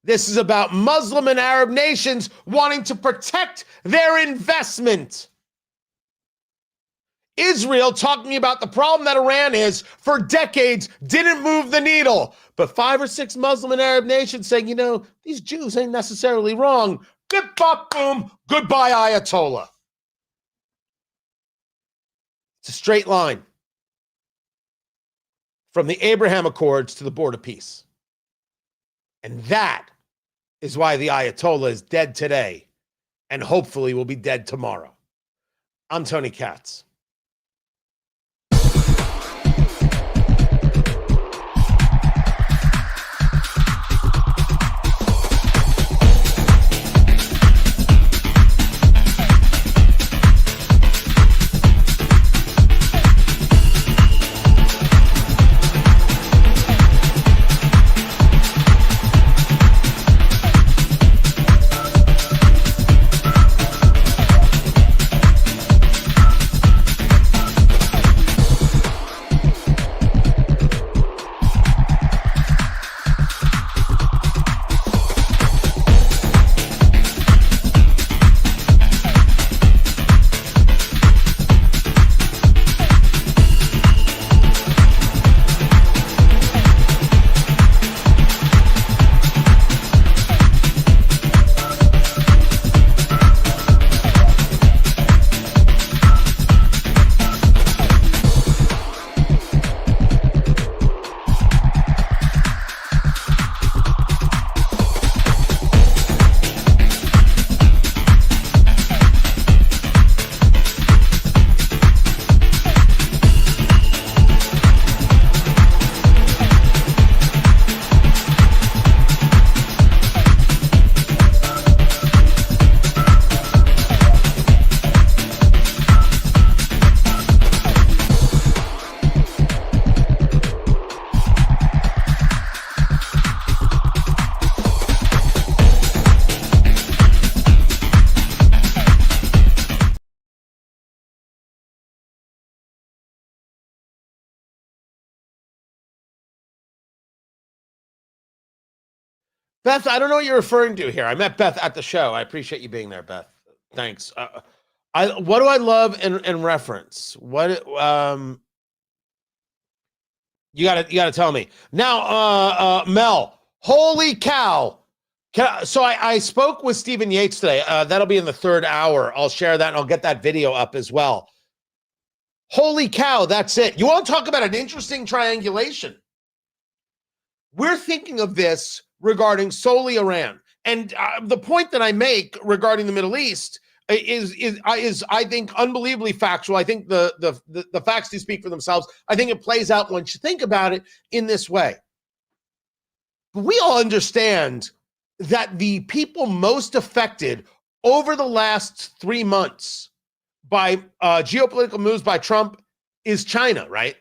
This is about Muslim and Arab nations wanting to protect their investment. Israel, talking about the problem that Iran is for decades, didn't move the needle. But 5 or 6 Muslim and Arab nations saying, these Jews ain't necessarily wrong. Bip, bop, boom, goodbye, Ayatollah. It's a straight line from the Abraham Accords to the Board of Peace. And that is why the Ayatollah is dead today and hopefully will be dead tomorrow. I'm Tony Katz. Beth, I don't know what you're referring to here. I met Beth at the show. I appreciate you being there, Beth. Thanks. What do I love in reference? What you gotta tell me now. Mel, holy cow! I spoke with Stephen Yates today. That'll be in the 3rd hour. I'll share that and I'll get that video up as well. Holy cow! That's it. You want to talk about an interesting triangulation? We're thinking of this regarding solely Iran. And the point that I make regarding the Middle East, is I think unbelievably factual. I think the facts do speak for themselves. I think it plays out once you think about it in this way. But we all understand that the people most affected over the last 3 months by geopolitical moves by Trump is China, right?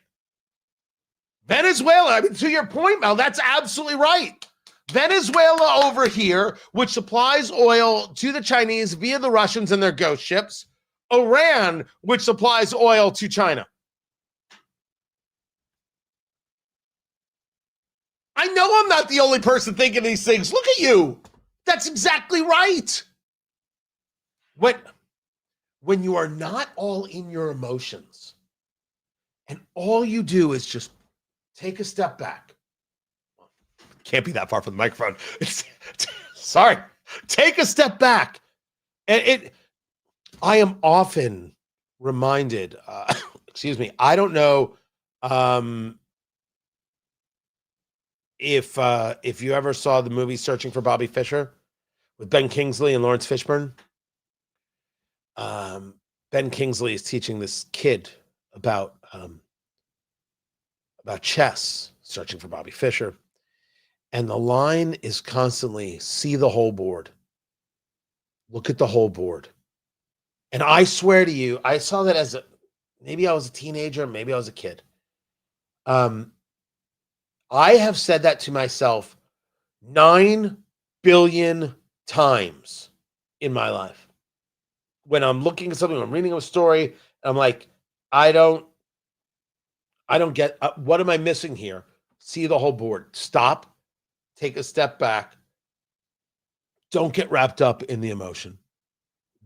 Venezuela. I mean, to your point, Mel, that's absolutely right. Venezuela over here, which supplies oil to the Chinese via the Russians and their ghost ships. Iran, which supplies oil to China. I know I'm not the only person thinking these things. Look at you. That's exactly right. When you are not all in your emotions and all you do is just take a step back. Can't be that far from the microphone. Sorry. Take a step back. And I am often reminded, excuse me, I don't know if you ever saw the movie Searching for Bobby Fischer with Ben Kingsley and Lawrence Fishburne. Ben Kingsley is teaching this kid about chess, searching for Bobby Fischer. And the line is constantly, see the whole board. Look at the whole board. And I swear to you, I saw that maybe I was a teenager, maybe I was a kid. I have said that to myself 9 billion times in my life. When I'm looking at something, I'm reading a story, I'm like, I don't get, what am I missing here? See the whole board. Stop. Take a step back. Don't get wrapped up in the emotion.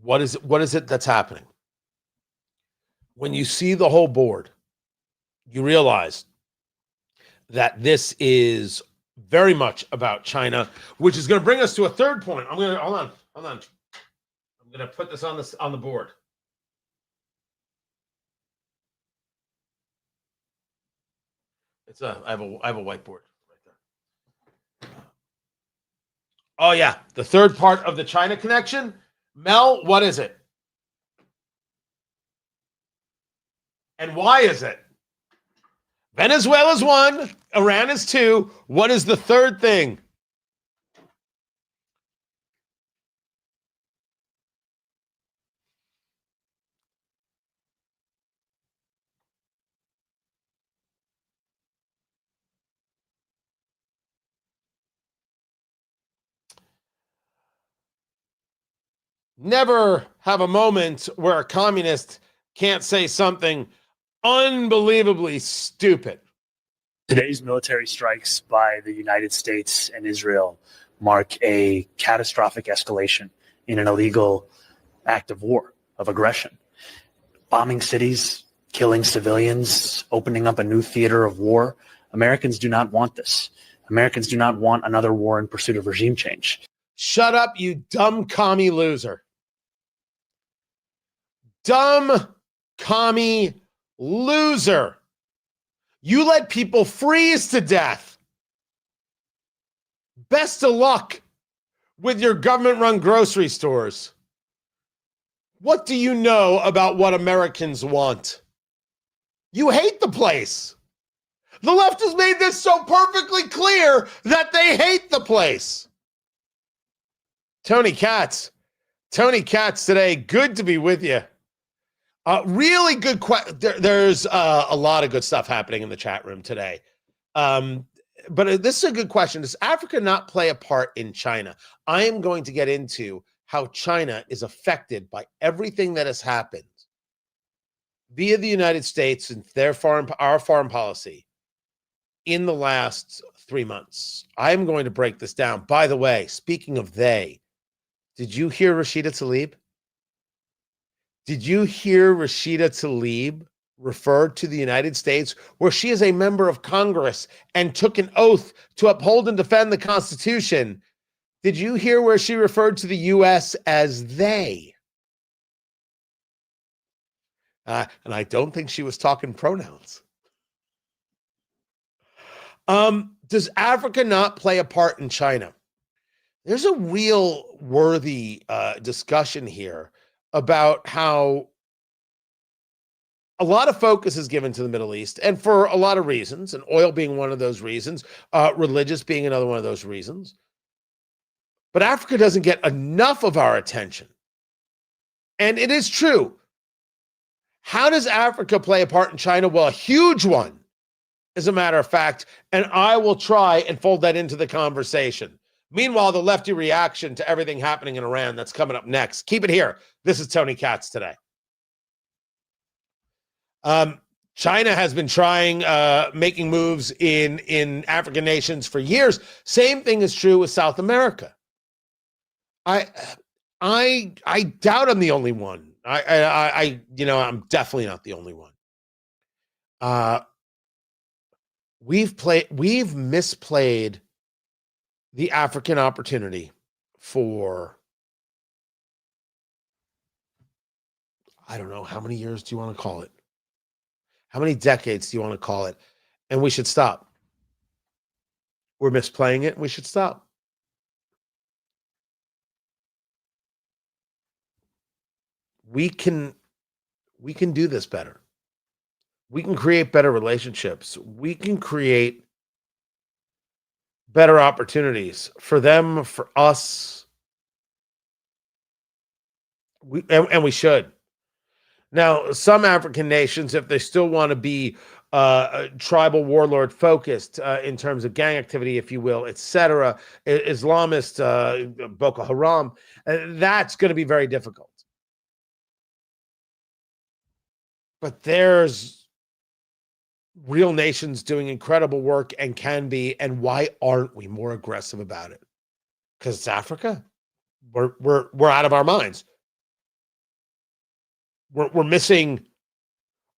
What is it that's happening? When you see the whole board, you realize that this is very much about China, which is going to bring us to a third point. Hold on. I'm going to put this on the board. I have a whiteboard. Oh, yeah. The third part of the China connection. Mel, what is it? And why is it? Venezuela's 1, Iran is 2. What is the third thing? Never have a moment where a communist can't say something unbelievably stupid. Today's military strikes by the United States and Israel mark a catastrophic escalation in an illegal act of war, of aggression. Bombing cities, killing civilians, opening up a new theater of war. Americans do not want this. Americans do not want another war in pursuit of regime change. Shut up, you dumb commie loser. Dumb commie loser. You let people freeze to death. Best of luck with your government-run grocery stores. What do you know about what Americans want? You hate the place. The left has made this so perfectly clear that they hate the place. Tony Katz today. Good to be with you. Really good question. There's a lot of good stuff happening in the chat room today. But this is a good question. Does Africa not play a part in China? I am going to get into how China is affected by everything that has happened via the United States and our foreign policy in the last 3 months. I'm going to break this down. By the way, speaking of they, did you hear Rashida Talib? Did you hear Rashida Talib refer to the United States, where she is a member of Congress and took an oath to uphold and defend the Constitution? Did you hear where she referred to the U.S. as they? And I don't think she was talking pronouns. Does Africa not play a part in China? There's a real worthy discussion here about how a lot of focus is given to the Middle East, and for a lot of reasons, and oil being one of those reasons, religious being another one of those reasons. But Africa doesn't get enough of our attention. And it is true. How does Africa play a part in China? Well, a huge one, as a matter of fact, and I will try and fold that into the conversation. Meanwhile, the lefty reaction to everything happening in Iran, that's coming up next. Keep it here. This is Tony Katz today. China has been trying, making moves in African nations for years. Same thing is true with South America. I doubt I'm the only one. I'm definitely not the only one. We've misplayed the African opportunity for, I don't know, how many years do you want to call it? How many decades do you want to call it? And we should stop. We're misplaying it. We should stop. We can do this better. We can create better relationships. We can create better opportunities for them, for us. We should. Now, some African nations, if they still want to be tribal warlord focused in terms of gang activity, if you will, etc., Islamist, Boko Haram, that's going to be very difficult. But there's real nations doing incredible work and can be, and why aren't we more aggressive about it? Because it's Africa. We're out of our minds. We're missing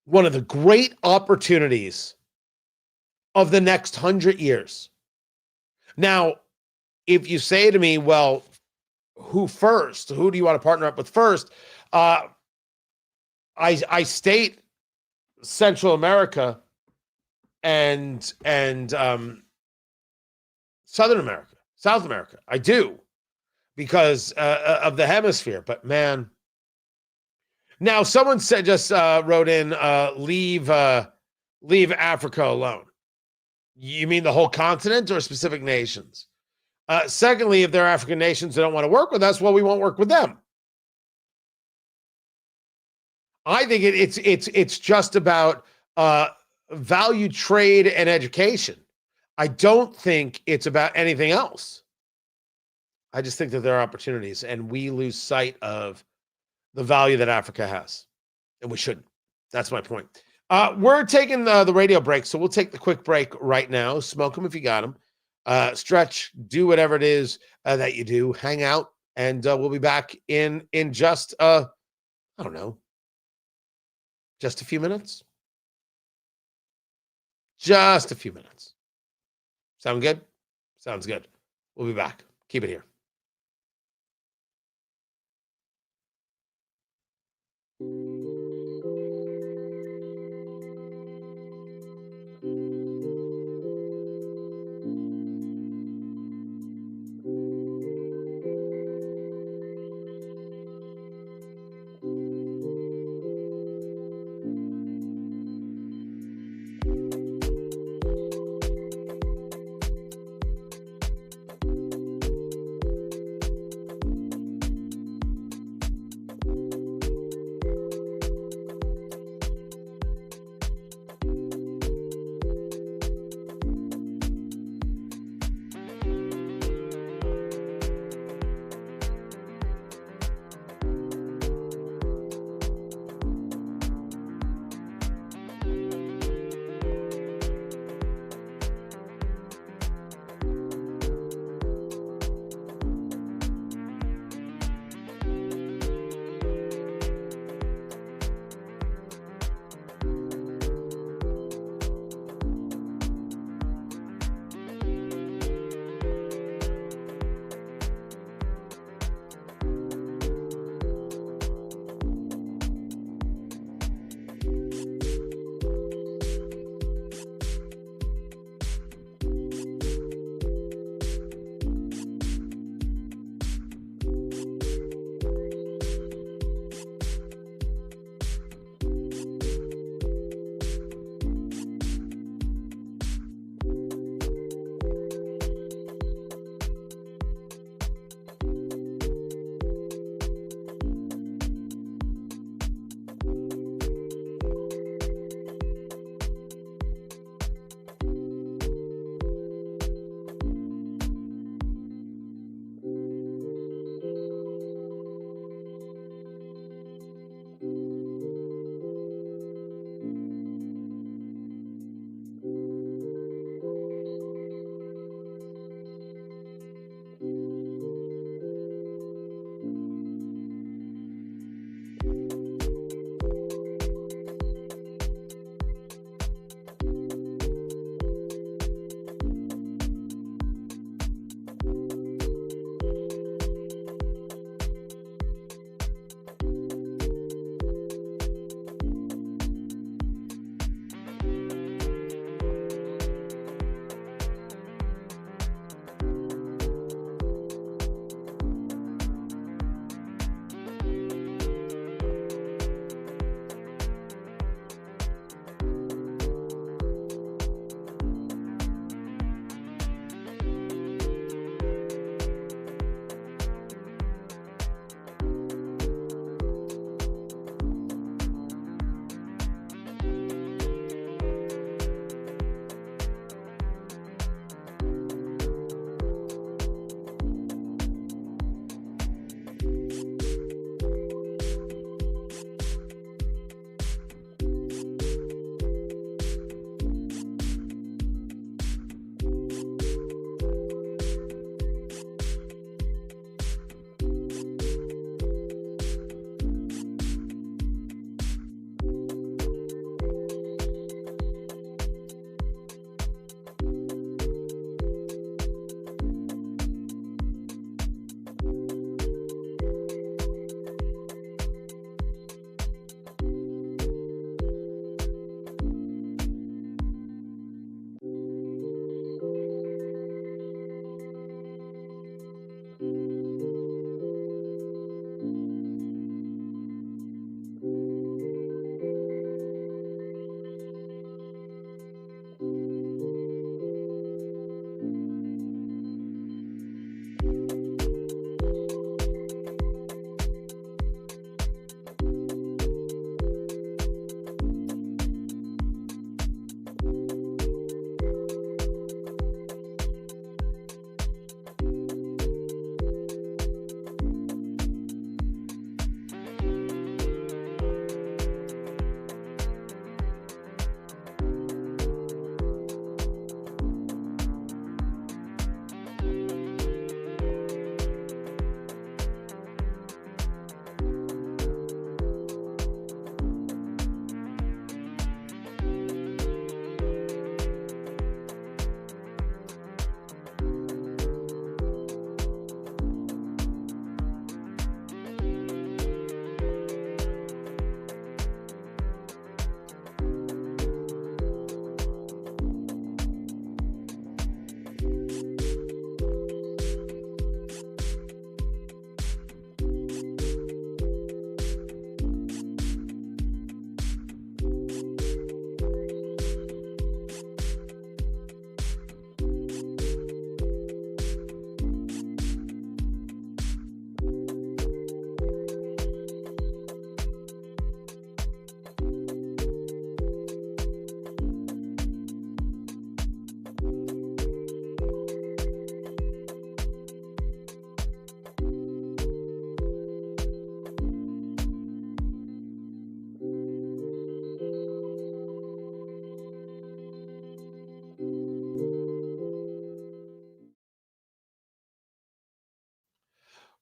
one of the great opportunities of the next 100 years. Now, if you say to me, well, who first? Who do you want to partner up with first? I state Central America and Southern America, South America. I do, because of the hemisphere. But man, now someone said, just wrote in, leave Africa alone. You mean the whole continent or specific nations? Secondly, if there are African nations that don't want to work with us, well, we won't work with them. I think it's just about value, trade, and education. I don't think it's about anything else. I just think that there are opportunities, and we lose sight of the value that Africa has, and we shouldn't. That's my point. We're taking the radio break, so we'll take the quick break right now. Smoke them if you got them. Stretch, do whatever it is that you do. Hang out, and we'll be back in just, I don't know, just a few minutes. Just a few minutes. Sound good? Sounds good. We'll be back. Keep it here.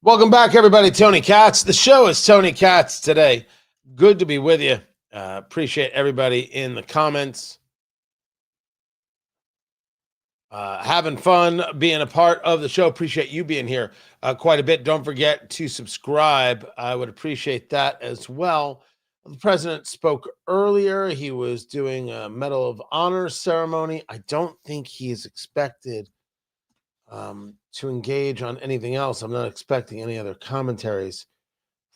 Welcome back, everybody. Tony Katz. The show is Tony Katz today. Good to be with you. Appreciate everybody in the comments. Having fun being a part of the show. Appreciate you being here quite a bit. Don't forget to subscribe. I would appreciate that as well. The president spoke earlier. He was doing a Medal of Honor ceremony. I don't think he is expected to engage on anything else. I'm not expecting any other commentaries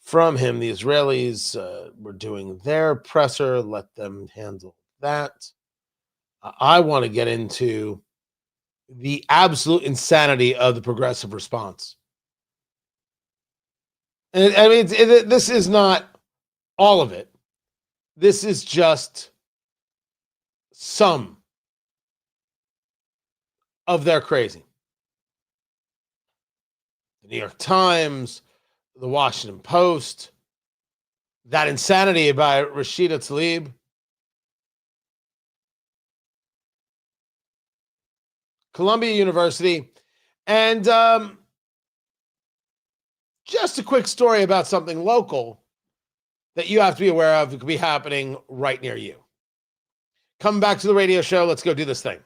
from him. The Israelis were doing their presser. Let them handle that. I want to get into the absolute insanity of the progressive response. And I mean, this is not all of it. This is just some of their crazy. The New York Times, the Washington Post, that insanity by Rashida Talib, Columbia University, and just a quick story about something local that you have to be aware of. It could be happening right near you. Come back to the radio show. Let's go do this thing.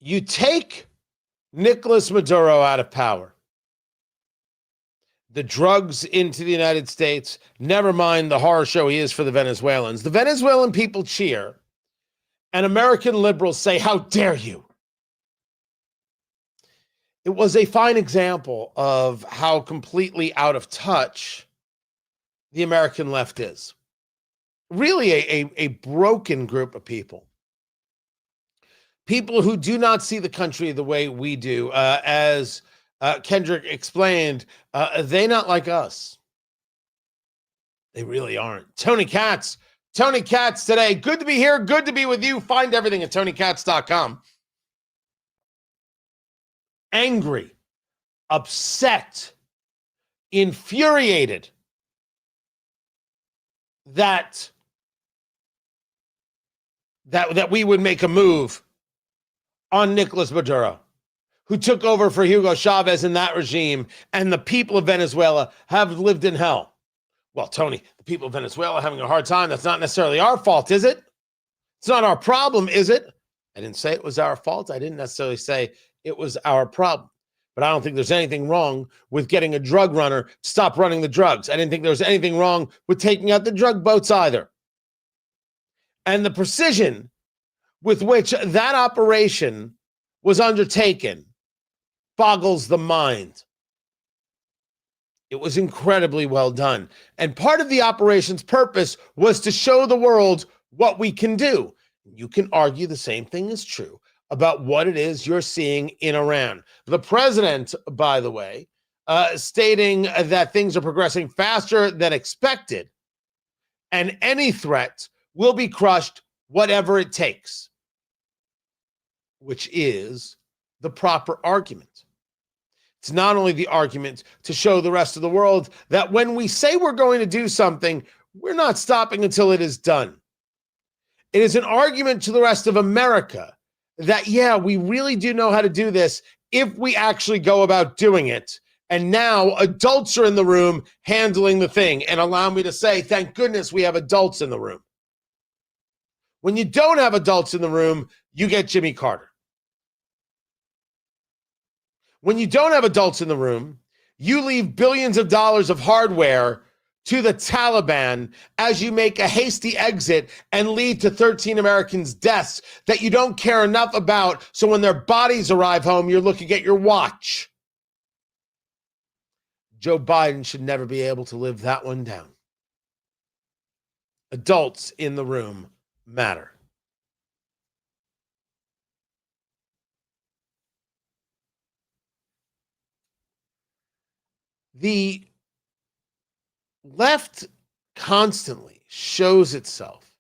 You take Nicolas Maduro out of power, the drugs into the United States, never mind the horror show he is for the Venezuelans. The Venezuelan people cheer, and American liberals say, "How dare you?" It was a fine example of how completely out of touch the American left is. Really a broken group of people. People who do not see the country the way we do. As Kendrick explained, they not like us. They really aren't. Tony Katz today. Good to be here. Good to be with you. Find everything at TonyKatz.com. Angry, upset, infuriated that we would make a move on Nicolas Maduro, who took over for Hugo Chavez in that regime, and the people of Venezuela have lived in hell. Well, Tony, the people of Venezuela are having a hard time. That's not necessarily our fault, is it? It's not our problem, is it? I didn't say it was our fault. I didn't necessarily say it was our problem. But I don't think there's anything wrong with getting a drug runner to stop running the drugs. I didn't think there was anything wrong with taking out the drug boats either. And the precision with which that operation was undertaken boggles the mind. It was incredibly well done. And part of the operation's purpose was to show the world what we can do. You can argue the same thing is true about what it is you're seeing in Iran. The president, by the way, stating that things are progressing faster than expected, and any threat will be crushed, whatever it takes, which is the proper argument. It's not only the argument to show the rest of the world that when we say we're going to do something, we're not stopping until it is done. It is an argument to the rest of America that, yeah, we really do know how to do this if we actually go about doing it. And now adults are in the room handling the thing. And allow me to say, thank goodness we have adults in the room. When you don't have adults in the room, you get Jimmy Carter. When you don't have adults in the room, you leave billions of dollars of hardware to the Taliban as you make a hasty exit and lead to 13 Americans' deaths that you don't care enough about. So when their bodies arrive home, you're looking at your watch. Joe Biden should never be able to live that one down. Adults in the room matter. The left constantly shows itself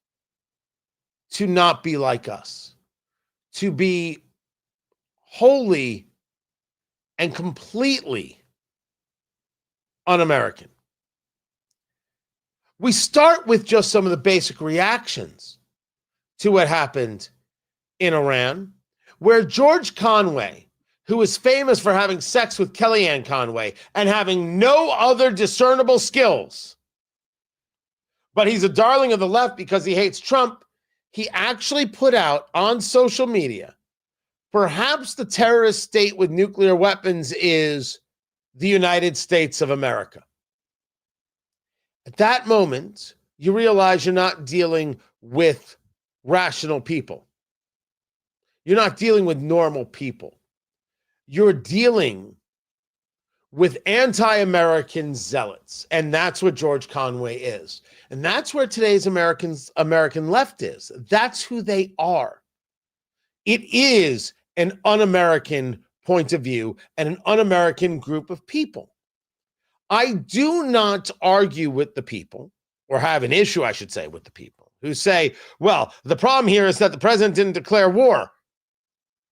to not be like us, to be wholly and completely un-American. We start with just some of the basic reactions to what happened in Iran, where George Conway, who is famous for having sex with Kellyanne Conway and having no other discernible skills, but he's a darling of the left because he hates Trump, he actually put out on social media, perhaps the terrorist state with nuclear weapons is the United States of America. At that moment, you realize you're not dealing with rational people. You're not dealing with normal people. You're dealing with anti-American zealots. And that's what George Conway is. And that's where today's American left is. That's who they are. It is an un-American point of view and an un-American group of people. I do not argue with the people, or have an issue, I should say, with the people who say, well, the problem here is that the president didn't declare war.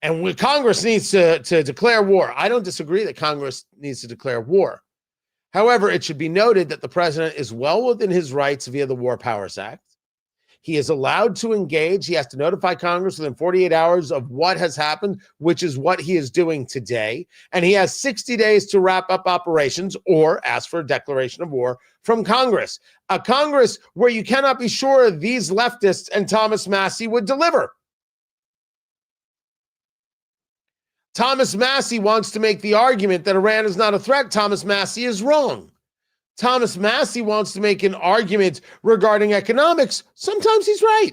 And Congress needs to declare war. I don't disagree that Congress needs to declare war. However, it should be noted that the president is well within his rights via the War Powers Act. He is allowed to engage. He has to notify Congress within 48 hours of what has happened, which is what he is doing today. And he has 60 days to wrap up operations or ask for a declaration of war from Congress. A Congress where you cannot be sure these leftists and Thomas Massie would deliver. Thomas Massie wants to make the argument that Iran is not a threat. Thomas Massie is wrong. Thomas Massie wants to make an argument regarding economics. Sometimes he's right.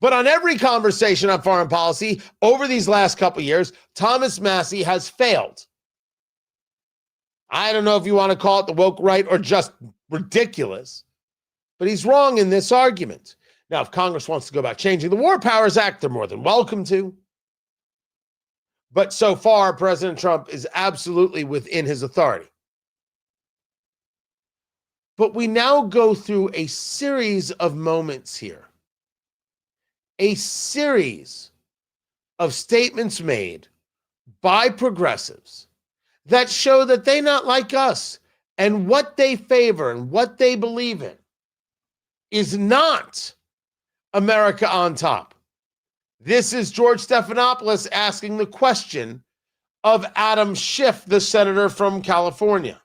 But on every conversation on foreign policy over these last couple of years, Thomas Massie has failed. I don't know if you want to call it the woke right or just ridiculous, but he's wrong in this argument. Now, if Congress wants to go about changing the War Powers Act, they're more than welcome to. But so far, President Trump is absolutely within his authority. But we now go through a series of moments here, a series of statements made by progressives that show that they're not like us, and what they favor and what they believe in is not America on top. This is George Stephanopoulos asking the question of Adam Schiff, the senator from California.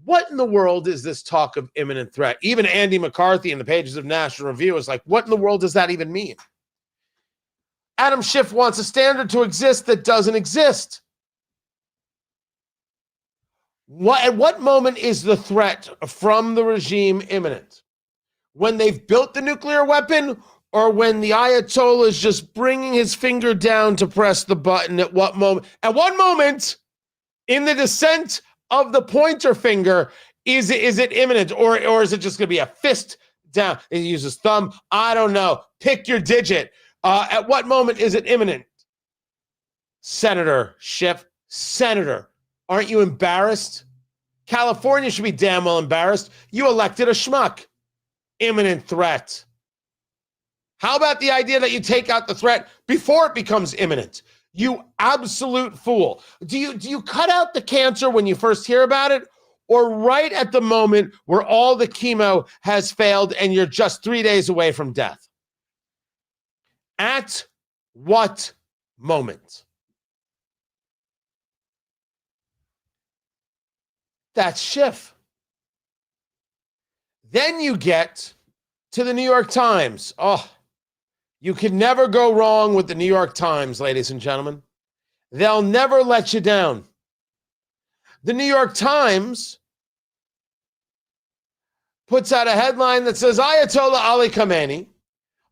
What in the world is this talk of imminent threat? Even Andy McCarthy in the pages of National Review is like, what in the world does that even mean? Adam Schiff wants a standard to exist that doesn't exist. At what moment is the threat from the regime imminent? When they've built the nuclear weapon, or when the Ayatollah is just bringing his finger down to press the button? At what moment? At what moment in the descent of the pointer finger is it imminent, or is it just going to be a fist down? He uses thumb. I don't know. Pick your digit. At what moment is it imminent? Senator Schiff, Senator, aren't you embarrassed? California should be damn well embarrassed. You elected a schmuck. Imminent threat. How about the idea that you take out the threat before it becomes imminent? You absolute fool. Do you cut out the cancer when you first hear about it, or right at the moment where all the chemo has failed and you're just 3 days away from death? At what moment? That's Schiff. Then you get to the New York Times. Oh, you can never go wrong with the New York Times, ladies and gentlemen. They'll never let you down. The New York Times puts out a headline that says Ayatollah Ali Khamenei,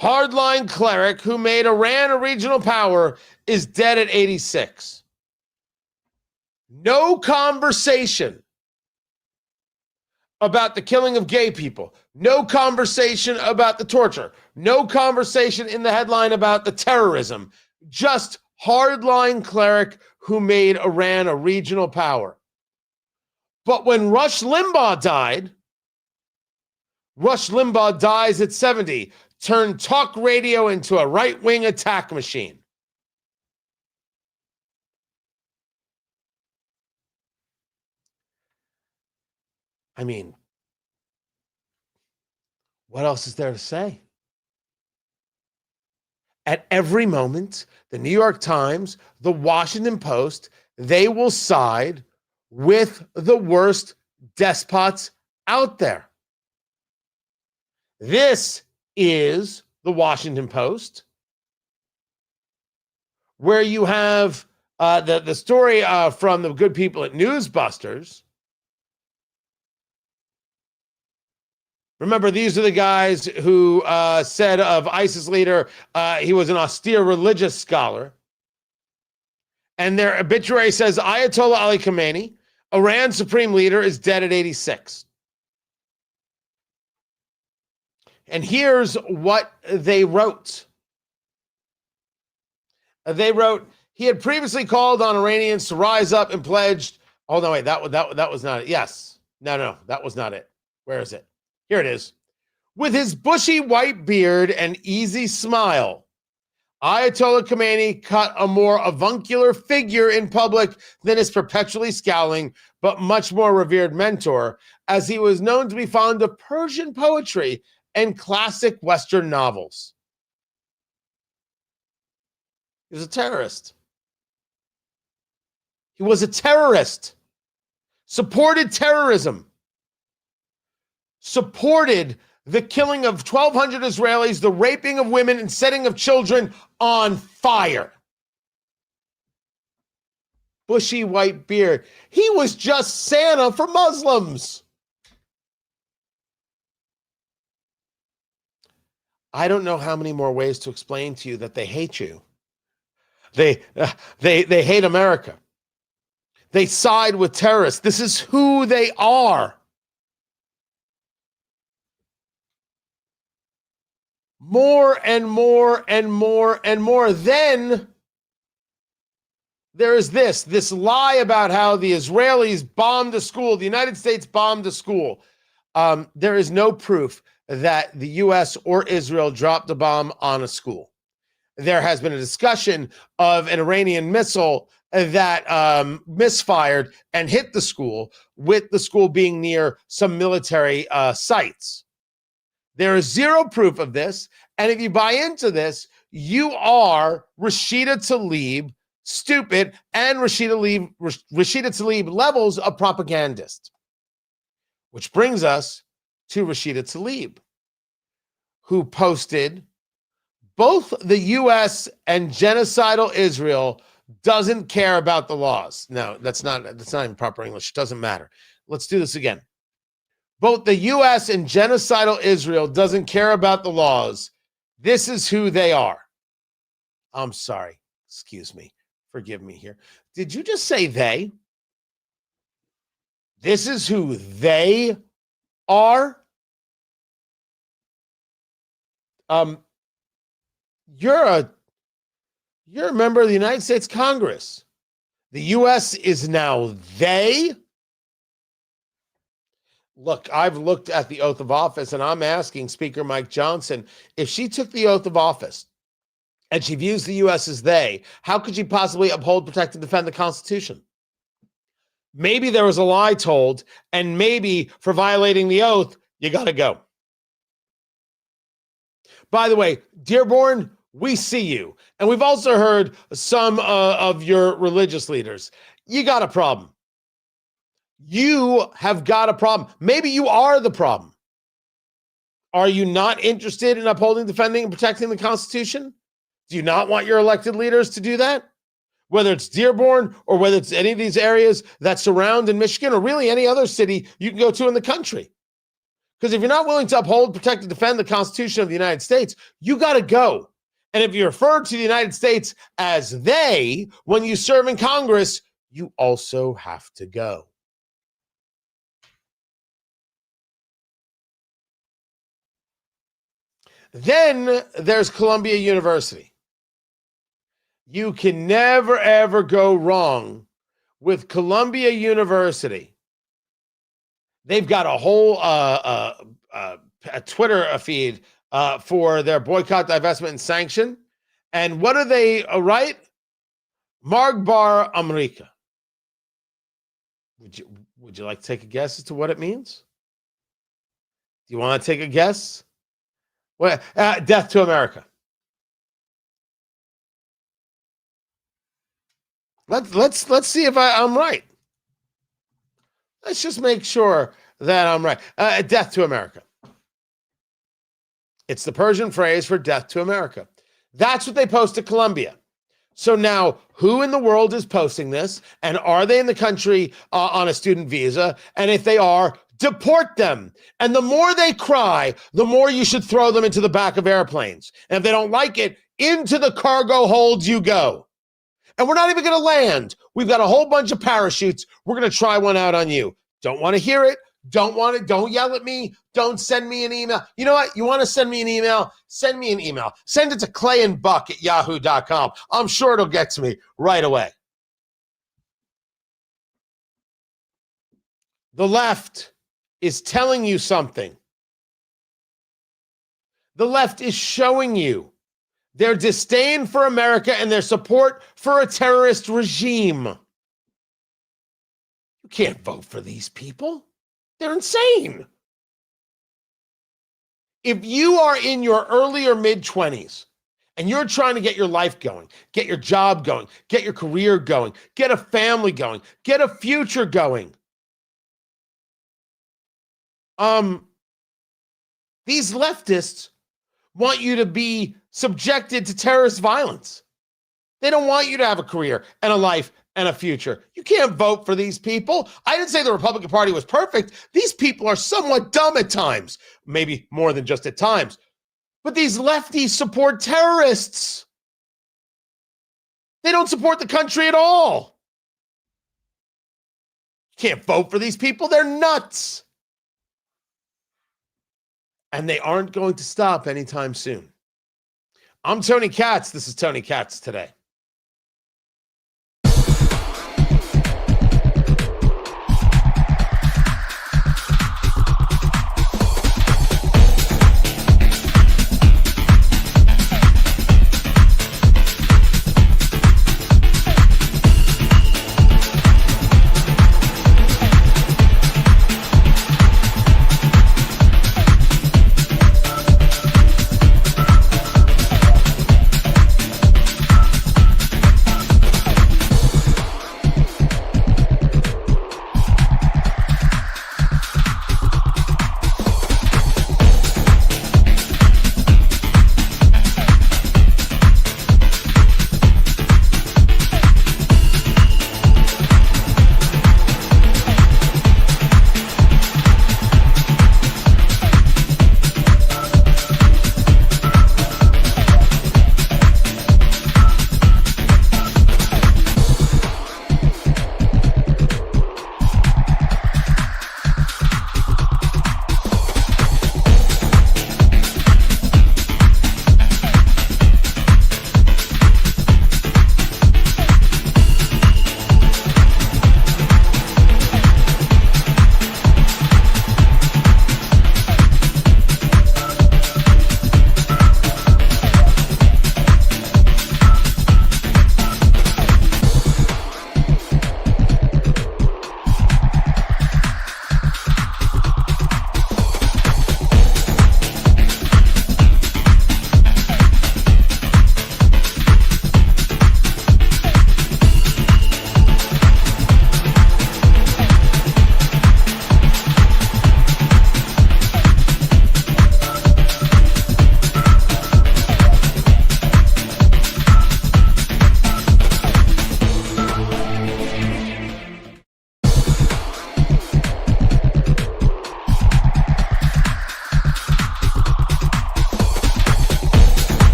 hardline cleric who made Iran a regional power, is dead at 86. No conversation about the killing of gay people. No conversation about the torture. No conversation in the headline about the terrorism. Just hardline cleric who made Iran a regional power. But when Rush Limbaugh dies at 70, turned talk radio into a right-wing attack machine. I mean, what else is there to say? At every moment, the New York Times, the Washington Post, they will side with the worst despots out there. This is the Washington Post, where you have the story from the good people at Newsbusters. Remember, these are the guys who said of ISIS leader, he was an austere religious scholar. And their obituary says, Ayatollah Ali Khamenei, Iran's supreme leader, is dead at 86. And here's what they wrote. They wrote, he had previously called on Iranians to rise up and pledged. Oh, no, wait, that was not it. Yes. No, that was not it. Where is it? Here it is. With his bushy white beard and easy smile, Ayatollah Khamenei cut a more avuncular figure in public than his perpetually scowling, but much more revered mentor, as he was known to be fond of Persian poetry and classic Western novels. He was a terrorist. He was a terrorist. Supported terrorism. Supported the killing of 1,200 Israelis, the raping of women, and setting of children on fire. Bushy white beard. He was just Santa for Muslims. I don't know how many more ways to explain to you that they hate you. They hate America. They side with terrorists. This is who they are. More and more and more and more. Then there is this lie about how the Israelis bombed a school, the United States bombed a school. There is no proof that the U.S. or Israel dropped a bomb on a school. There has been a discussion of an Iranian missile that misfired and hit the school, with the school being near some military sites. There is zero proof of this, and if you buy into this, you are Rashida Talib stupid, and Rashida Talib levels of propagandist. Which brings us to Rashida Talib, who posted, both the U.S. and genocidal Israel doesn't care about the laws. No, that's not even proper English. It doesn't matter. Let's do this again. Both the U.S. and genocidal Israel doesn't care about the laws. This is who they are. I'm sorry. Excuse me. Forgive me here. Did you just say they? This is who they are? You're a member of the United States Congress. The U.S. is now they. Look, I've looked at the oath of office, and I'm asking Speaker Mike Johnson, if she took the oath of office and she views the U.S. as they, how could she possibly uphold, protect, and defend the Constitution? Maybe there was a lie told, and maybe for violating the oath, you got to go. By the way, Dearborn, we see you. And we've also heard some of your religious leaders. You got a problem. You have got a problem. Maybe you are the problem. Are you not interested in upholding, defending, and protecting the Constitution? Do you not want your elected leaders to do that? Whether it's Dearborn or whether it's any of these areas that surround in Michigan or really any other city you can go to in the country. Because if you're not willing to uphold, protect, and defend the Constitution of the United States, you got to go. And if you refer to the United States as they when you serve in Congress, you also have to go. Then there's Columbia University. You can never, ever go wrong with Columbia University. They've got a whole a Twitter feed for their boycott, divestment, and sanction. And what do they write? Margbar America. Would you like to take a guess as to what it means? Do you want to take a guess? Well, death to America. Let's see if I'm right. Let's just make sure that I'm right. Death to America. It's the Persian phrase for death to America. That's what they post at Columbia. So now, who in the world is posting this? And are they in the country on a student visa? And if they are, deport them. And the more they cry, the more you should throw them into the back of airplanes. And if they don't like it, into the cargo holds you go. And we're not even going to land. We've got a whole bunch of parachutes. We're going to try one out on you. Don't want to hear it. Don't want it. Don't yell at me. Don't send me an email. You know what? You want to send me an email? Send me an email. Send it to clayandbuck@yahoo.com. I'm sure it'll get to me right away. The left is telling you something. The left is showing you their disdain for America and their support for a terrorist regime. You can't vote for these people. They're insane. If you are in your early or mid-20s and you're trying to get your life going, get your job going, get your career going, get a family going, get a future going, these leftists want you to be subjected to terrorist violence. They don't want you to have a career and a life and a future. You can't vote for these people. I didn't say the Republican Party was perfect. These people are somewhat dumb at times, maybe more than just at times. But these lefties support terrorists. They don't support the country at all. You can't vote for these people. They're nuts. And they aren't going to stop anytime soon. I'm Tony Katz. This is Tony Katz Today.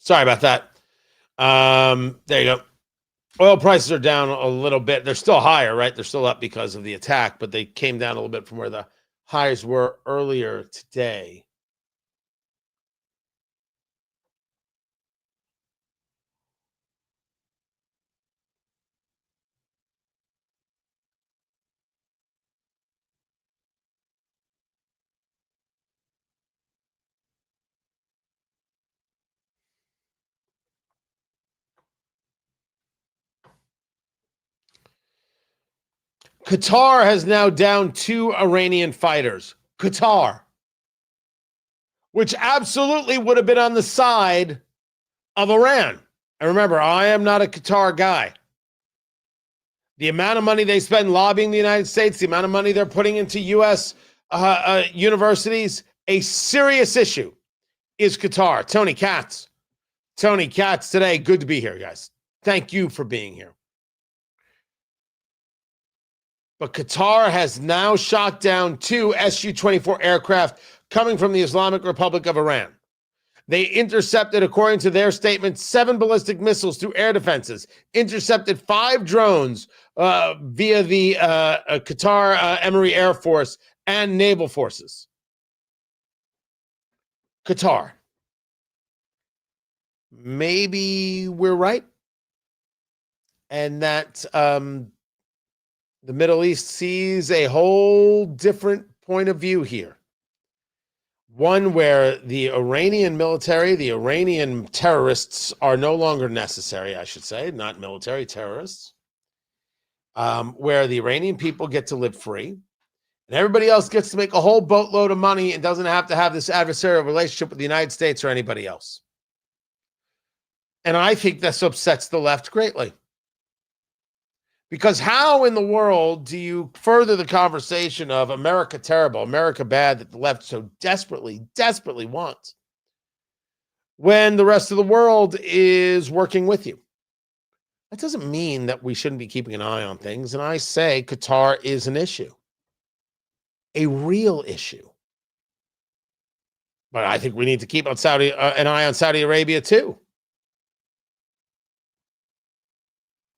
Sorry about that. There you go. Oil prices are down a little bit. They're still higher, right? They're still up because of the attack, but they came down a little bit from where the highs were earlier today. Qatar has now downed 2 Iranian fighters. Qatar, which absolutely would have been on the side of Iran. And remember, I am not a Qatar guy. The amount of money they spend lobbying the United States, the amount of money they're putting into U.S. Universities, a serious issue is Qatar. Tony Katz. Tony Katz today. Good to be here, guys. Thank you for being here. But Qatar has now shot down 2 Su-24 aircraft coming from the Islamic Republic of Iran. They intercepted, according to their statement, 7 ballistic missiles through air defenses, intercepted 5 drones via the Qatar Emiri Air Force and naval forces. Qatar. Maybe we're right. And that the Middle East sees a whole different point of view here. One where the Iranian military, the Iranian terrorists are no longer necessary, I should say, not military terrorists, where the Iranian people get to live free and everybody else gets to make a whole boatload of money and doesn't have to have this adversarial relationship with the United States or anybody else. And I think this upsets the left greatly. Because how in the world do you further the conversation of America terrible, America bad that the left so desperately, desperately wants when the rest of the world is working with you? That doesn't mean that we shouldn't be keeping an eye on things. And I say Qatar is an issue, a real issue. But I think we need to keep an eye on Saudi Arabia too.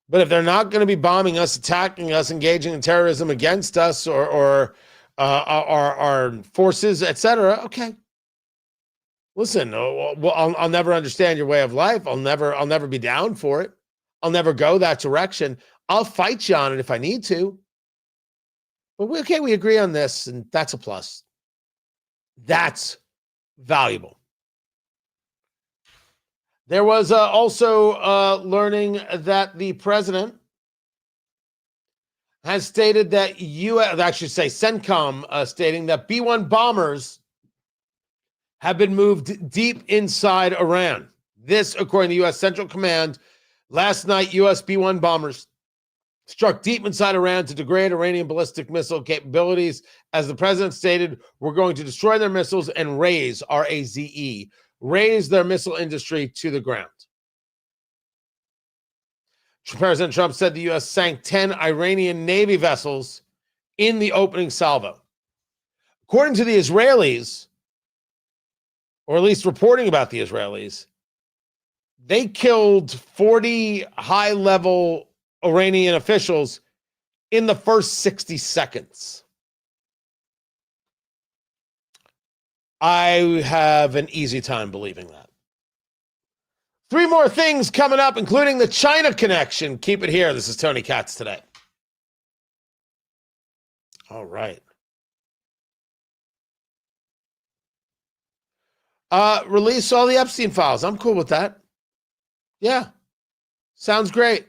But if they're not going to be bombing us, attacking us, engaging in terrorism against us or our forces, etc., okay. Listen, I'll never understand your way of life. I'll never be down for it. I'll never go that direction. I'll fight you on it if I need to. But we agree on this, and that's a plus. That's valuable. There was also learning that the president has stated that CENTCOM stating that B-1 bombers have been moved deep inside Iran. This, according to U.S. Central Command, last night U.S. B-1 bombers struck deep inside Iran to degrade Iranian ballistic missile capabilities. As the president stated, we're going to destroy their missiles and raze, R-A-Z-E, raise their missile industry to the ground. President Trump said the U.S. sank 10 Iranian Navy vessels in the opening salvo. According to the Israelis, or at least reporting about the Israelis, they killed 40 high-level Iranian officials in the first 60 seconds. I have an easy time believing that. 3 more things coming up, including the China connection. Keep it here. This is Tony Katz today. All right. Release all the Epstein files. I'm cool with that. Yeah. Sounds great.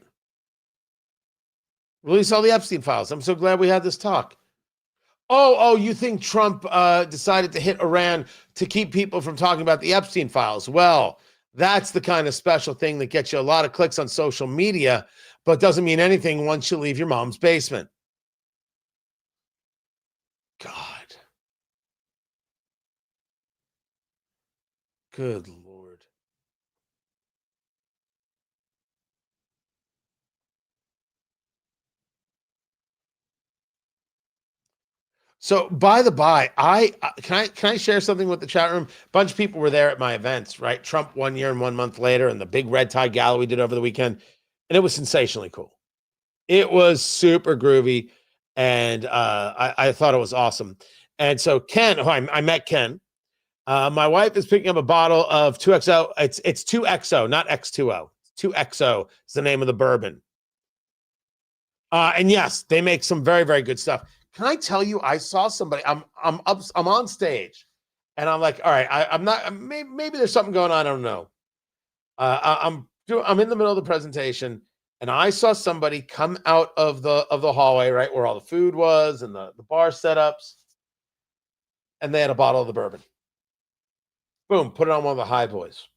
Release all the Epstein files. I'm so glad we had this talk. Oh, you think Trump decided to hit Iran to keep people from talking about the Epstein files? Well, that's the kind of special thing that gets you a lot of clicks on social media, but doesn't mean anything once you leave your mom's basement. God. Good Lord. So, by the by, can I share something with the chat room? A bunch of people were there at my events, right? Trump 1 year and 1 month later, and the big red tie gala we did over the weekend, and it was sensationally cool. It was super groovy, and I thought it was awesome. And so Ken, I met Ken. My wife is picking up a bottle of 2XO. It's 2XO, not X2O. 2XO is the name of the bourbon. And yes, they make some very, very good stuff. Can I tell you, I saw somebody, I'm on stage, and I'm like, all right, I'm not, maybe there's something going on, I don't know. I'm in the middle of the presentation, and I saw somebody come out of the hallway, right, where all the food was and the bar setups, and they had a bottle of the bourbon. Boom, put it on one of the high boys.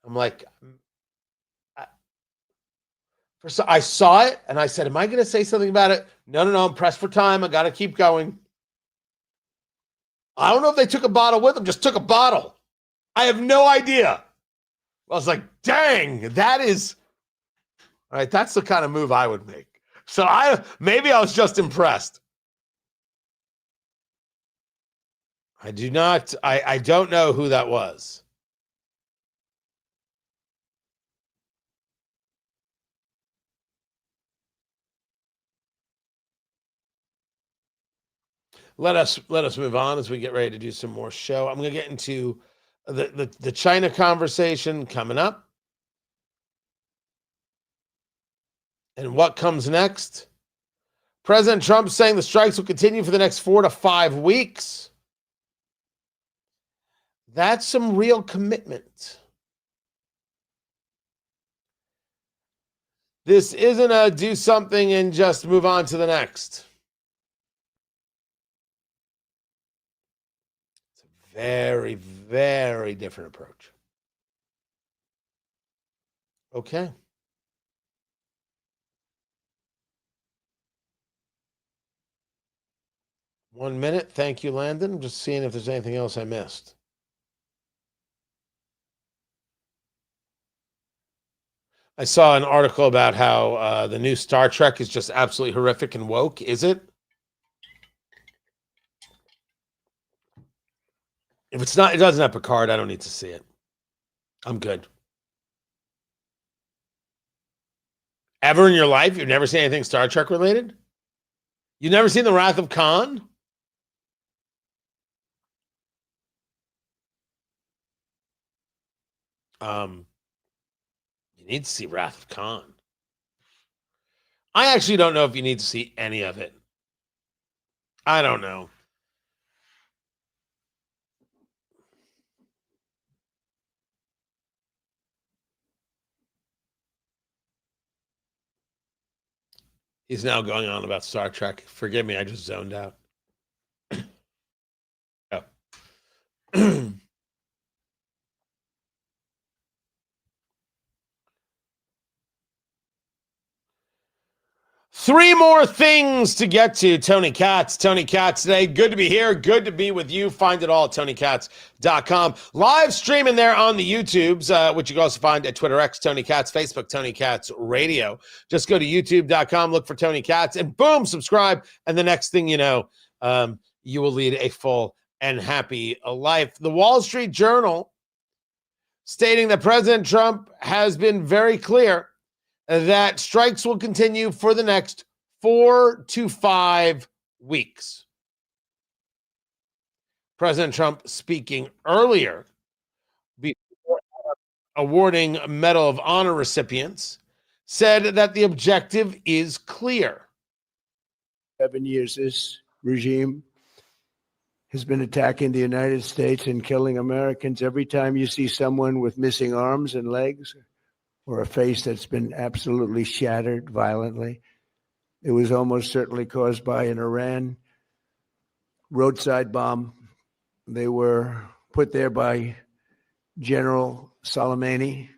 I'm like, I saw it, and I said, am I going to say something about it? No, I'm pressed for time. I got to keep going. I don't know if they took a bottle with them, just took a bottle. I have no idea. I was like, dang, that is, all right, that's the kind of move I would make. So maybe I was just impressed. I don't know who that was. Let us move on as we get ready to do some more show. I'm going to get into the China conversation coming up. And what comes next? President Trump saying the strikes will continue for the next 4 to 5 weeks. That's some real commitment. This isn't a do something and just move on to the next. It's a very, very different approach. Okay. One minute. Thank you, Landon. I'm just seeing if there's anything else I missed. I saw an article about how the new Star Trek is just absolutely horrific and woke. Is it? If it's not, it doesn't have Picard. I don't need to see it. I'm good. Ever in your life, you've never seen anything Star Trek related? You've never seen The Wrath of Khan? You need to see Wrath of Khan. I actually don't know if you need to see any of it. I don't know. He's now going on about Star Trek. Forgive me, I just zoned out. Oh. 3 more things to get to. Tony Katz today. Good to be here. Good to be with you. Find it all at TonyKatz.com. Live streaming there on the YouTubes, which you can also find at Twitter X, Tony Katz, Facebook, Tony Katz Radio. Just go to YouTube.com, look for Tony Katz, and boom, subscribe. And the next thing you know, you will lead a full and happy life. The Wall Street Journal stating that President Trump has been very clear that strikes will continue for the next 4 to 5 weeks. President Trump speaking earlier before awarding Medal of Honor recipients said that the objective is clear. 7 years, this regime has been attacking the United States and killing Americans. Every time you see someone with missing arms and legs, or a face that's been absolutely shattered violently, it was almost certainly caused by an Iran roadside bomb. They were put there by General Soleimani,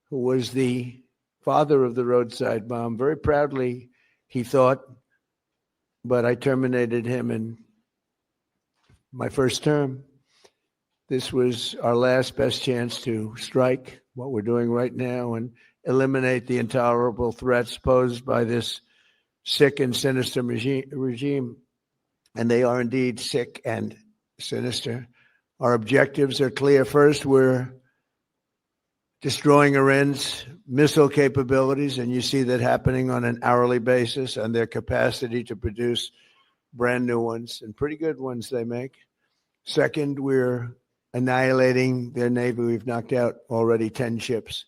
who was the father of the roadside bomb. Very proudly, he thought, but I terminated him in my first term. This was our last best chance to strike what we're doing right now and eliminate the intolerable threats posed by this sick and sinister regime. and they are indeed sick and sinister. Our objectives are clear. First, we're destroying Iran's missile capabilities, and you see that happening on an hourly basis, and their capacity to produce brand new ones, and pretty good ones they make. Second, we're annihilating their navy. We've knocked out already 10 ships.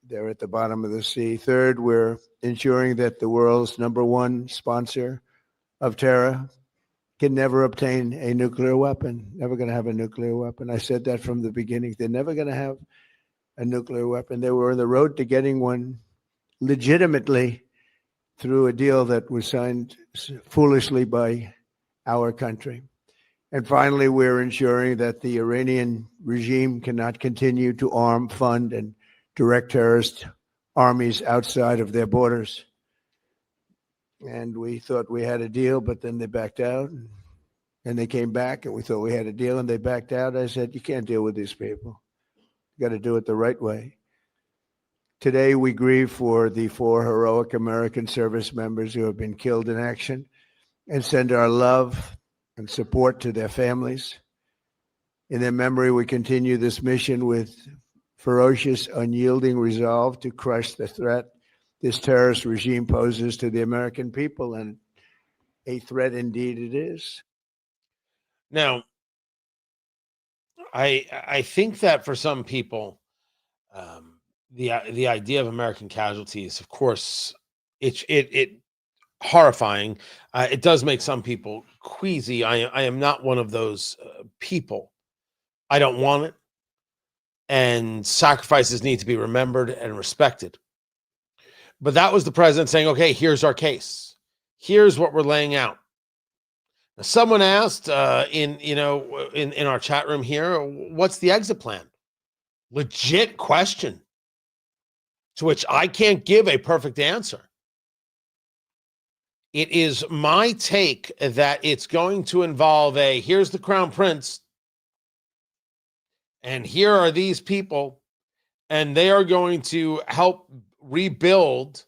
They're at the bottom of the sea. Third, we're ensuring that the world's #1 sponsor of terror can never obtain a nuclear weapon, never going to have a nuclear weapon. I said that from the beginning. They're never going to have a nuclear weapon. They were on the road to getting one legitimately through a deal that was signed foolishly by our country. And finally, we're ensuring that the Iranian regime cannot continue to arm, fund, and direct terrorist armies outside of their borders. And we thought we had a deal, but then they backed out. And they came back, and we thought we had a deal, and they backed out. I said, you can't deal with these people. You got to do it the right way. Today, we grieve for the 4 heroic American service members who have been killed in action and send our love and support to their families. In their memory, we continue this mission with ferocious, unyielding resolve to crush the threat this terrorist regime poses to the American people, and a threat indeed it is. Now, I think that for some people, the idea of American casualties, of course, it horrifying. It does make some people queasy. I am not one of those people. I don't want it, and sacrifices need to be remembered and respected. But that was the president saying, "Okay, here's our case. Here's what we're laying out." Now, someone asked in our chat room here, "What's the exit plan?" Legit question, to which I can't give a perfect answer. It is my take that it's going to involve here's the crown prince, and here are these people, and they are going to help rebuild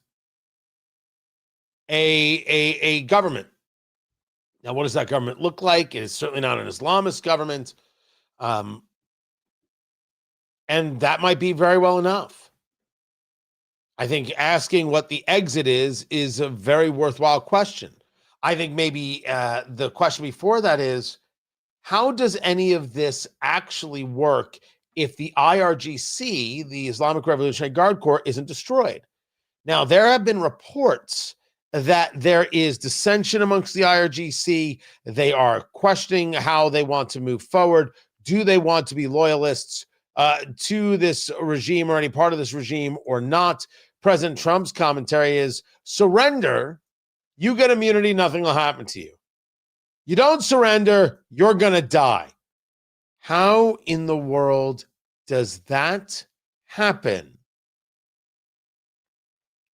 a government. Now, what does that government look like? It is certainly not an Islamist government. And that might be very well enough. I think asking what the exit is a very worthwhile question. I think maybe the question before that is, how does any of this actually work if the IRGC, the Islamic Revolutionary Guard Corps, isn't destroyed? Now, there have been reports that there is dissension amongst the IRGC. They are questioning how they want to move forward. Do they want to be loyalists to this regime or any part of this regime or not? President Trump's commentary is, surrender, you get immunity, nothing will happen to you. You don't surrender, you're going to die. How in the world does that happen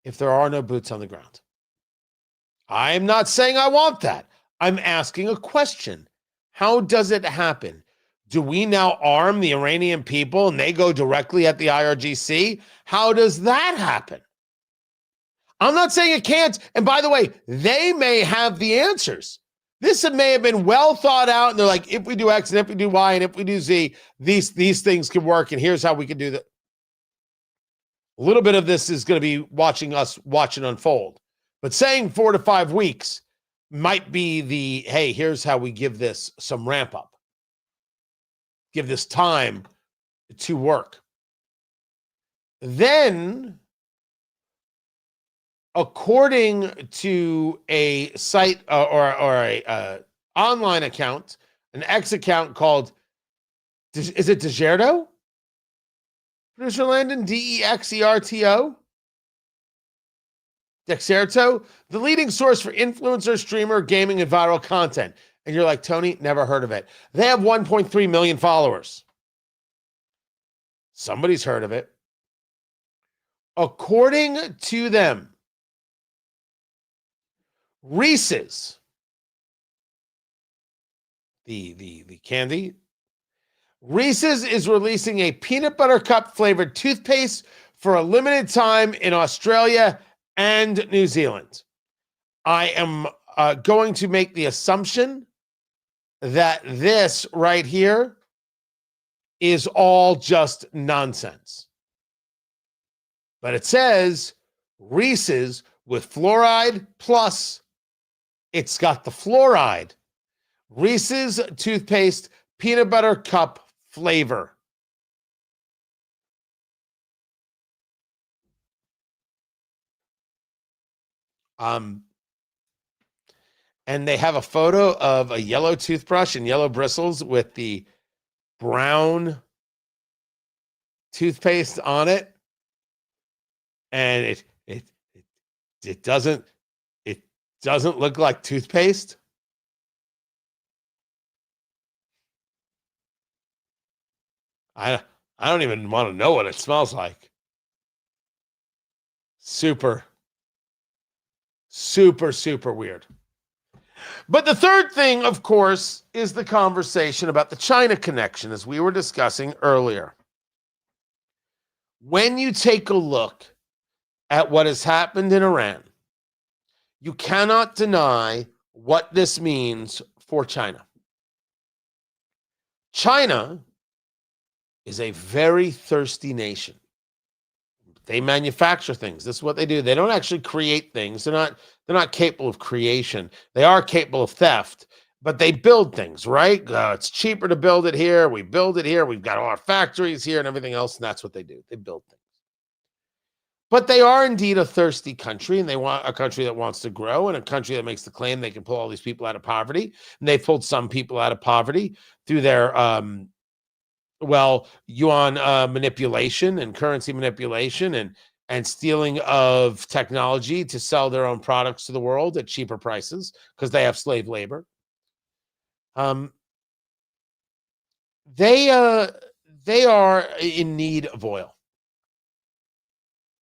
if there are no boots on the ground? I'm not saying I want that. I'm asking a question. How does it happen? Do we now arm the Iranian people and they go directly at the IRGC? How does that happen? I'm not saying it can't. And by the way, they may have the answers. This may have been well thought out. And they're like, if we do X and if we do Y and if we do Z, these things can work. And here's how we can do that. A little bit of this is going to be watch it unfold. But saying 4 to 5 weeks might be hey, here's how we give this some ramp up. Give this time to work. Then, according to a site or a online account, an X account called, is it Degerto? Producer Landon, Dexerto? Dexerto, the leading source for influencer, streamer, gaming, and viral content. And you're like, Tony, never heard of it. They have 1.3 million followers. Somebody's heard of it. According to them, Reese's, the candy, Reese's is releasing a peanut butter cup flavored toothpaste for a limited time in Australia and New Zealand. I am going to make the assumption that this right here is all just nonsense. But it says Reese's with fluoride plus it's got the fluoride. Reese's toothpaste peanut butter cup flavor. And they have a photo of a yellow toothbrush and yellow bristles with the brown toothpaste on it. And it doesn't look like toothpaste. I don't even want to know what it smells like. Super weird. But the third thing, of course, is the conversation about the China connection, as we were discussing earlier. When you take a look at what has happened in Iran, you cannot deny what this means for China. China is a very thirsty nation. They manufacture things. This is what they do. They don't actually create things. They're not capable of creation. They are capable of theft, but they build things, right? It's cheaper to build it here. We build it here. We've got all our factories here and everything else, and that's what they do. They build things. But they are indeed a thirsty country, and they want a country that wants to grow and a country that makes the claim they can pull all these people out of poverty. And they've pulled some people out of poverty through their yuan manipulation and currency manipulation and stealing of technology to sell their own products to the world at cheaper prices because they have slave labor. They are in need of oil.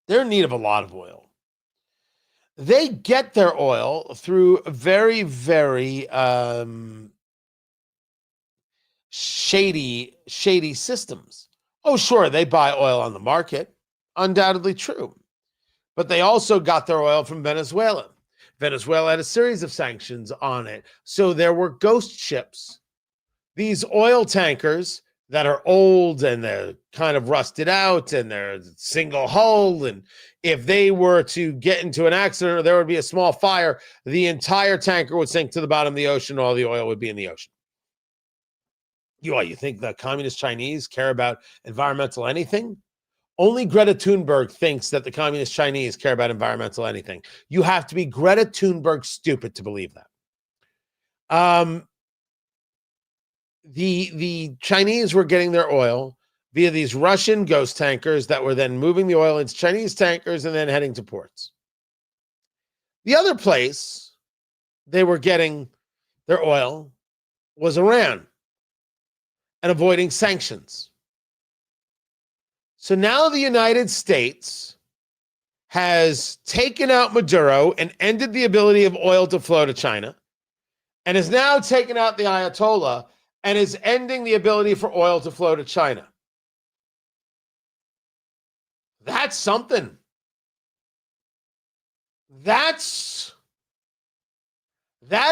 They're in need of a lot of oil. They get their oil through very, very shady systems. Oh, sure, they buy oil on the market. Undoubtedly true. But they also got their oil from Venezuela. Venezuela had a series of sanctions on it. So there were ghost ships, these oil tankers that are old and they're kind of rusted out and they're single hull. And if they were to get into an accident or there would be a small fire, the entire tanker would sink to the bottom of the ocean. All the oil would be in the ocean. You think the communist Chinese care about environmental anything? Only Greta Thunberg thinks that the communist Chinese care about environmental anything. You have to be Greta Thunberg stupid to believe that. The Chinese were getting their oil via these Russian ghost tankers that were then moving the oil into Chinese tankers and then heading to ports. The other place they were getting their oil was Iran and avoiding sanctions. So now the United States has taken out Maduro and ended the ability of oil to flow to China, and has now taken out the Ayatollah and is ending the ability for oil to flow to China. That's something. That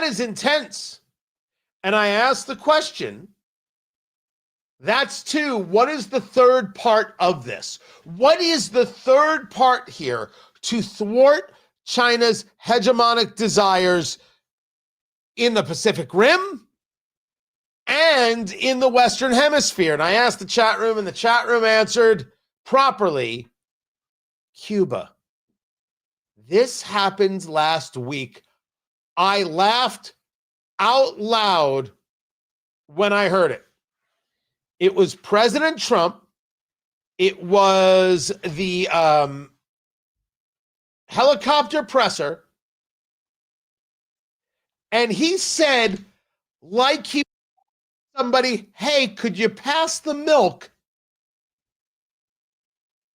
is intense. And I asked the question, that's two. What is the third part of this? What is the third part here to thwart China's hegemonic desires in the Pacific Rim and in the Western Hemisphere? And I asked the chat room, and the chat room answered properly, Cuba. This happened last week. I laughed out loud when I heard it. It was President Trump. It was the helicopter presser. And he said, like he somebody, hey, could you pass the milk?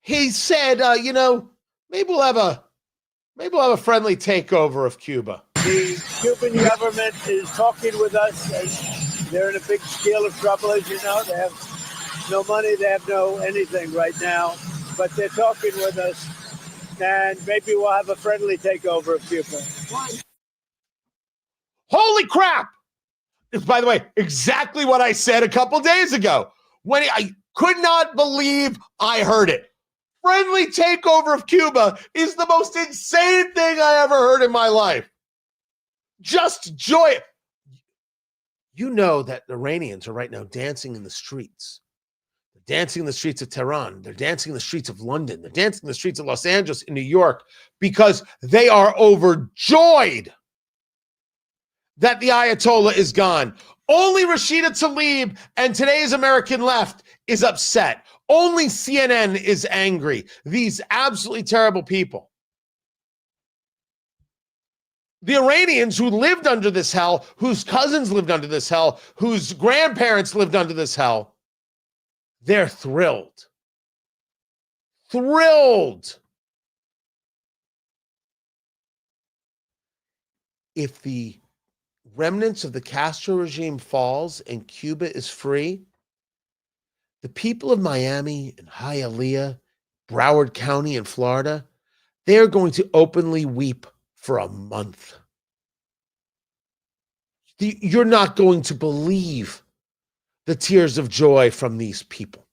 He said, maybe we'll have a friendly takeover of Cuba. The Cuban government is talking with us, and they're in a big scale of trouble, as you know. They have no money, they have no anything right now, but they're talking with us, and maybe we'll have a friendly takeover of Cuba. Holy crap. It's, by the way, exactly what I said a couple days ago when I could not believe I heard it. Friendly takeover of Cuba is the most insane thing I ever heard in my life. Just joy. You know that the Iranians are right now dancing in the streets. They're dancing in the streets of Tehran. They're dancing in the streets of London. They're dancing in the streets of Los Angeles and New York because they are overjoyed that the Ayatollah is gone. Only Rashida Talib and today's American left is upset. Only CNN is angry. These absolutely terrible people. The Iranians who lived under this hell, whose cousins lived under this hell, whose grandparents lived under this hell, they're thrilled. Thrilled. If the remnants of the Castro regime falls and Cuba is free, the people of Miami and Hialeah, Broward County in Florida, they're going to openly weep for a month. You're not going to believe the tears of joy from these people.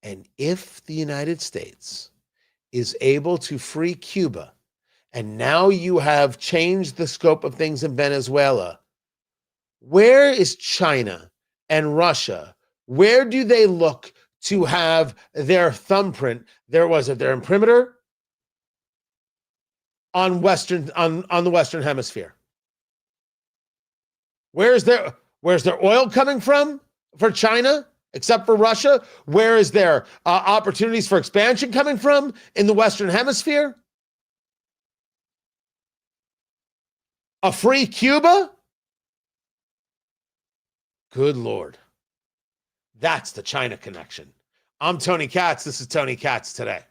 And if the United States is able to free Cuba, and now you have changed the scope of things in Venezuela, where is China and Russia? Where do they look to have their thumbprint, their imprimatur on the Western Hemisphere? Where's their oil coming from for China, except for Russia? Where is their opportunities for expansion coming from in the Western Hemisphere? A free Cuba? Good Lord. That's the China connection. I'm Tony Katz. This is Tony Katz Today.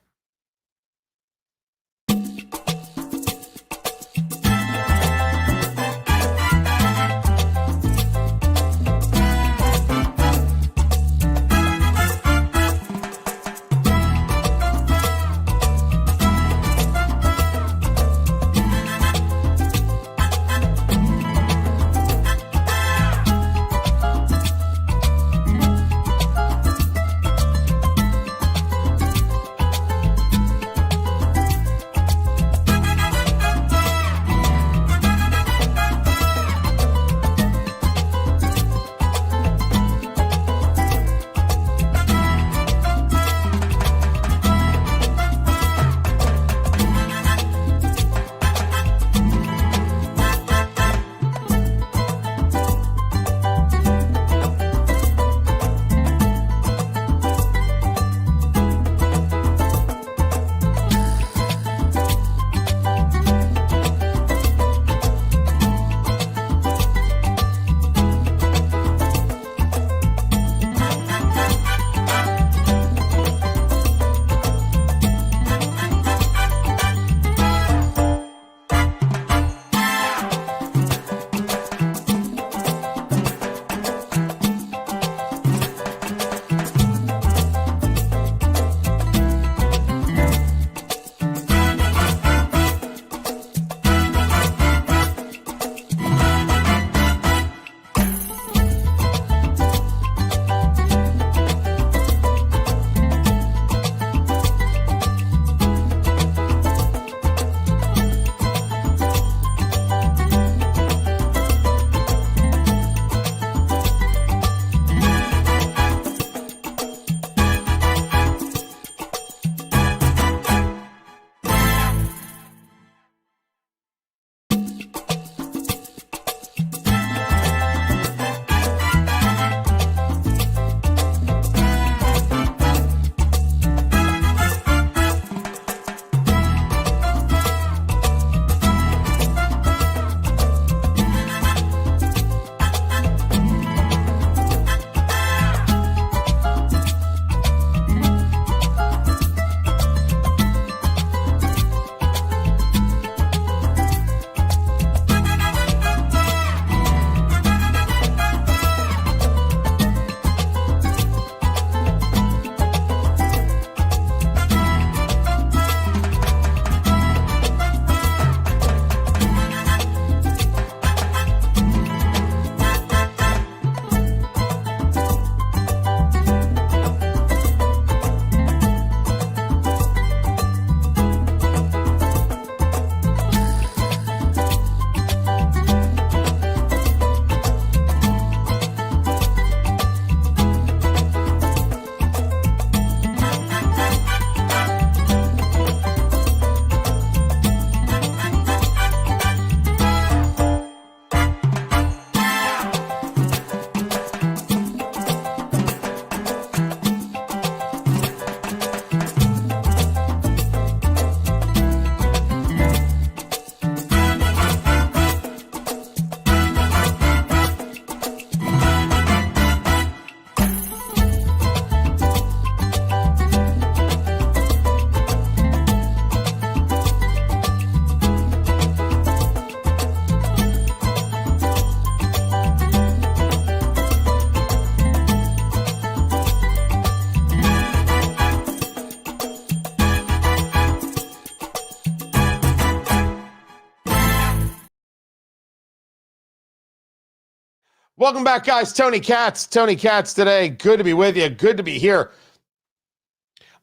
Welcome back, guys. Tony Katz today. Good to be with you. Good to be here.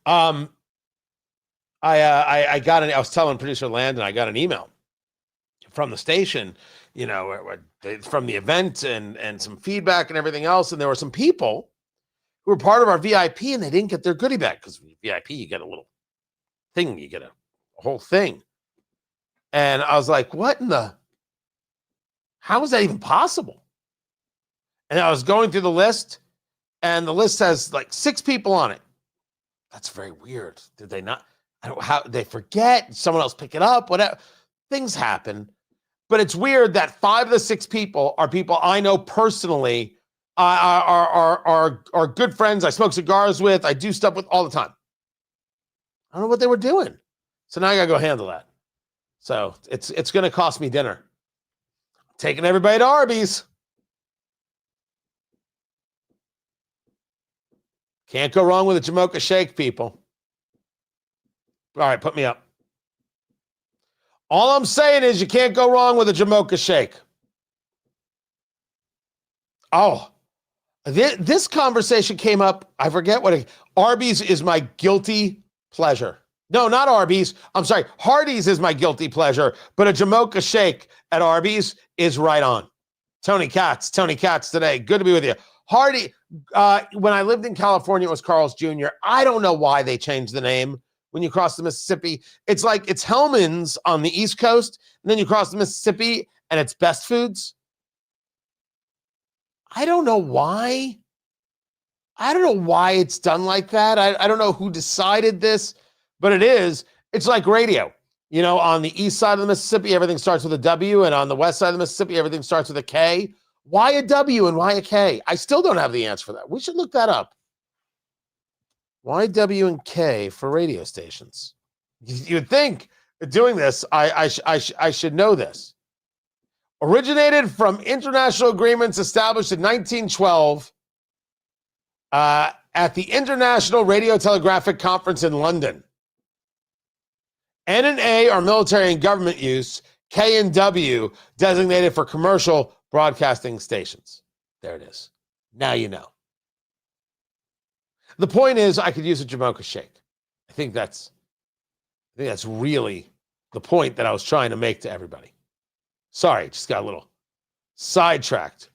I was telling producer Landon, I got an email from the station, from the event and some feedback and everything else. And there were some people who were part of our VIP and they didn't get their goodie bag because VIP, you get a little thing, you get a whole thing. And I was like, how is that even possible? And I was going through the list and the list has like 6 people on it. That's very weird. Did they not? I don't know how they forget, someone else pick it up, whatever. Things happen. But it's weird that 5 of the 6 people are people I know personally, are good friends. I smoke cigars with, I do stuff with all the time. I don't know what they were doing. So now I gotta go handle that. So it's gonna cost me dinner. Taking everybody to Arby's. Can't go wrong with a Jamocha shake, people. All right, put me up. All I'm saying is you can't go wrong with a Jamocha shake. Oh, this conversation came up. I forget Arby's is my guilty pleasure. No, not Arby's. I'm sorry. Hardee's is my guilty pleasure, but a Jamocha shake at Arby's is right on. Tony Katz today. Good to be with you. Hardy, when I lived in California, it was Carl's Jr. I don't know why they changed the name when you cross the Mississippi. It's like it's Hellman's on the East Coast, and then you cross the Mississippi, and it's Best Foods. I don't know why. I don't know why it's done like that. I don't know who decided this, but it is. It's like radio. On the east side of the Mississippi, everything starts with a W, and on the west side of the Mississippi, everything starts with a K. Why a W and why a K? I still don't have the answer for that. We should look that up. Why W and K for radio stations? You'd think doing this, I should know this. Originated from international agreements established in 1912 at the International Radio Telegraphic Conference in London. N and A are military and government use. K and W designated for commercial broadcasting stations. There it is. Now you know. The point is, I could use a Jamocha shake. I think that's really the point that I was trying to make to everybody. Sorry, just got a little sidetracked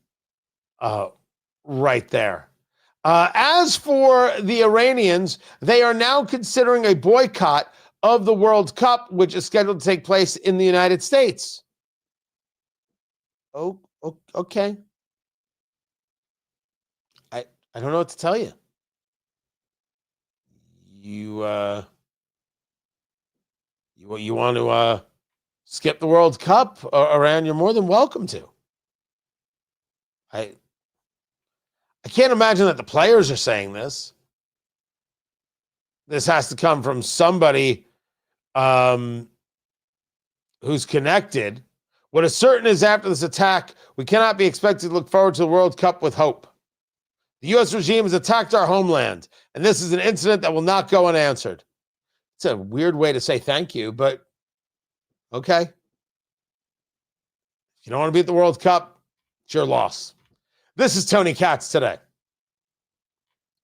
right there. As for the Iranians, they are now considering a boycott of the World Cup, which is scheduled to take place in the United States. Oh, okay. I don't know what to tell you. You want to skip the World Cup, Iran? You're more than welcome to. I can't imagine that the players are saying this. This has to come from somebody who's connected. What is certain is after this attack, we cannot be expected to look forward to the World Cup with hope. The U.S. regime has attacked our homeland, and this is an incident that will not go unanswered. It's a weird way to say thank you, but okay. If you don't want to be at the World Cup, it's your loss. This is Tony Katz today.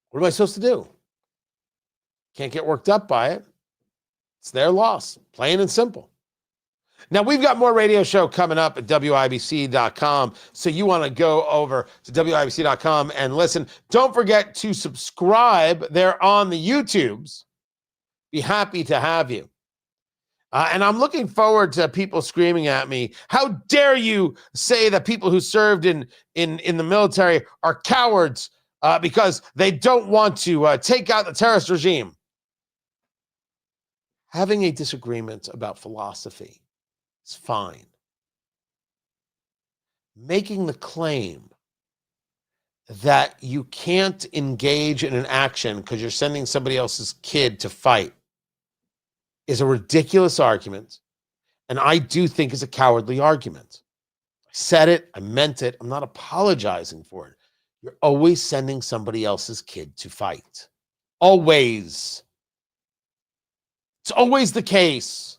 What am I supposed to do? Can't get worked up by it. It's their loss, plain and simple. Now, we've got more radio show coming up at WIBC.com, so you want to go over to WIBC.com and listen. Don't forget to subscribe there on the YouTubes. Be happy to have you. And I'm looking forward to people screaming at me, how dare you say that people who served in the military are cowards because they don't want to take out the terrorist regime. Having a disagreement about philosophy is fine. Making the claim that you can't engage in an action because you're sending somebody else's kid to fight is a ridiculous argument, and I do think is a cowardly argument. I said it, I meant it, I'm not apologizing for it. You're always sending somebody else's kid to fight. Always. It's always the case.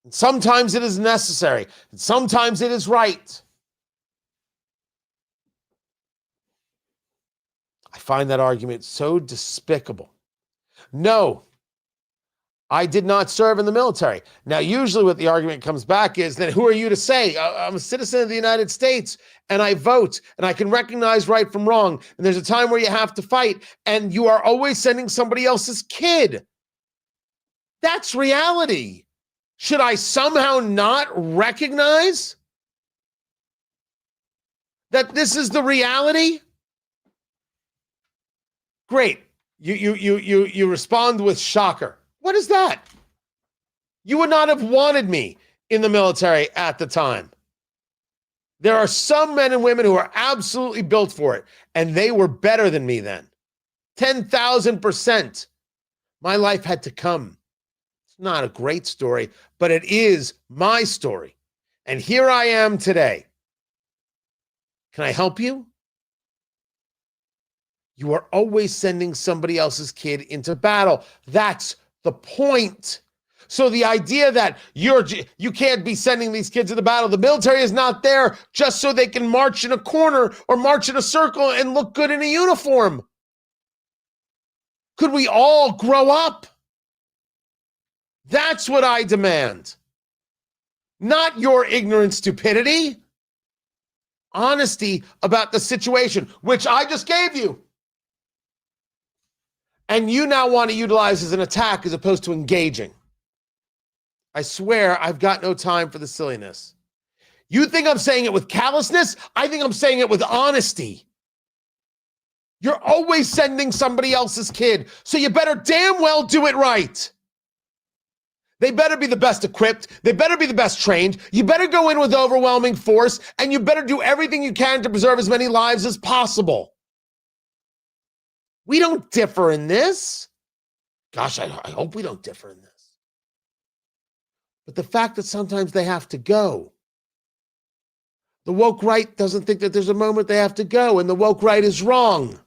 And sometimes it is necessary, and sometimes it is right. find that argument so despicable. No, I did not serve in the military. Now, usually what the argument comes back is that who are you to say? I'm a citizen of the United States and I vote and I can recognize right from wrong. And there's a time where you have to fight and you are always sending somebody else's kid. That's reality. Should I somehow not recognize that this is the reality? Great. You respond with shocker. What is that? You would not have wanted me in the military at the time. There are some men and women who are absolutely built for it, and they were better than me then. 10,000%. My life had to come. It's not a great story, but it is my story. And here I am today. Can I help you? You are always sending somebody else's kid into battle. That's the point. So the idea that you can't be sending these kids to the battle, the military is not there just so they can march in a corner or march in a circle and look good in a uniform. Could we all grow up? That's what I demand. Not your ignorant stupidity. Honesty about the situation, which I just gave you. And you now want to utilize as an attack as opposed to engaging. I swear I've got no time for the silliness. You think I'm saying it with callousness? I think I'm saying it with honesty. You're always sending somebody else's kid, so you better damn well do it right. They better be the best equipped. They better be the best trained. You better go in with overwhelming force, and you better do everything you can to preserve as many lives as possible. We don't differ in this. Gosh, I hope we don't differ in this. But the fact that sometimes they have to go. The woke right doesn't think that there's a moment they have to go, and the woke right is wrong.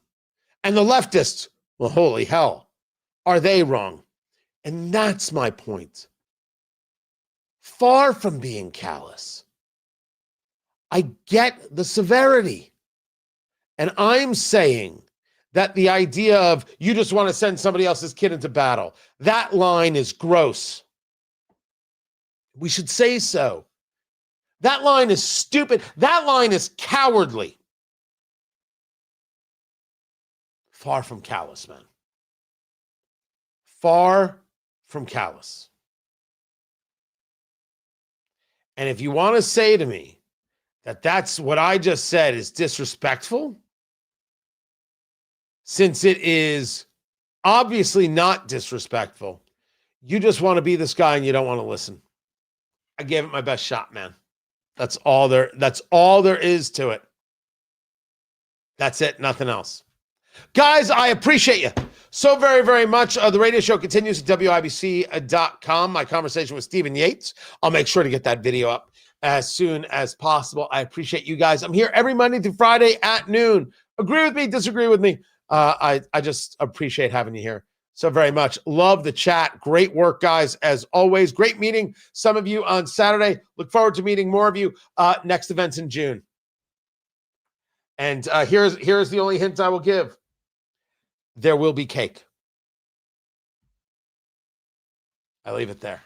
And the leftists, well, holy hell, are they wrong? And that's my point. Far from being callous. I get the severity. And I'm saying that the idea of you just want to send somebody else's kid into battle, that line is gross. We should say so. That line is stupid. That line is cowardly. Far from callous, man. Far from callous. And if you want to say to me that that's what I just said is disrespectful, since it is obviously not disrespectful, you just want to be this guy and you don't want to listen. I gave it my best shot, man. That's all there is to it. That's it, nothing else. Guys, I appreciate you so very, very much. The radio show continues at WIBC.com. My conversation with Stephen Yates. I'll make sure to get that video up as soon as possible. I appreciate you guys. I'm here every Monday through Friday at noon. Agree with me, disagree with me. I just appreciate having you here so very much. Love the chat. Great work, guys, as always. Great meeting some of you on Saturday. Look forward to meeting more of you. Next event's in June. And here's the only hint I will give. There will be cake. I leave it there.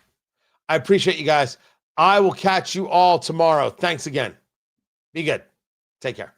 I appreciate you guys. I will catch you all tomorrow. Thanks again. Be good. Take care.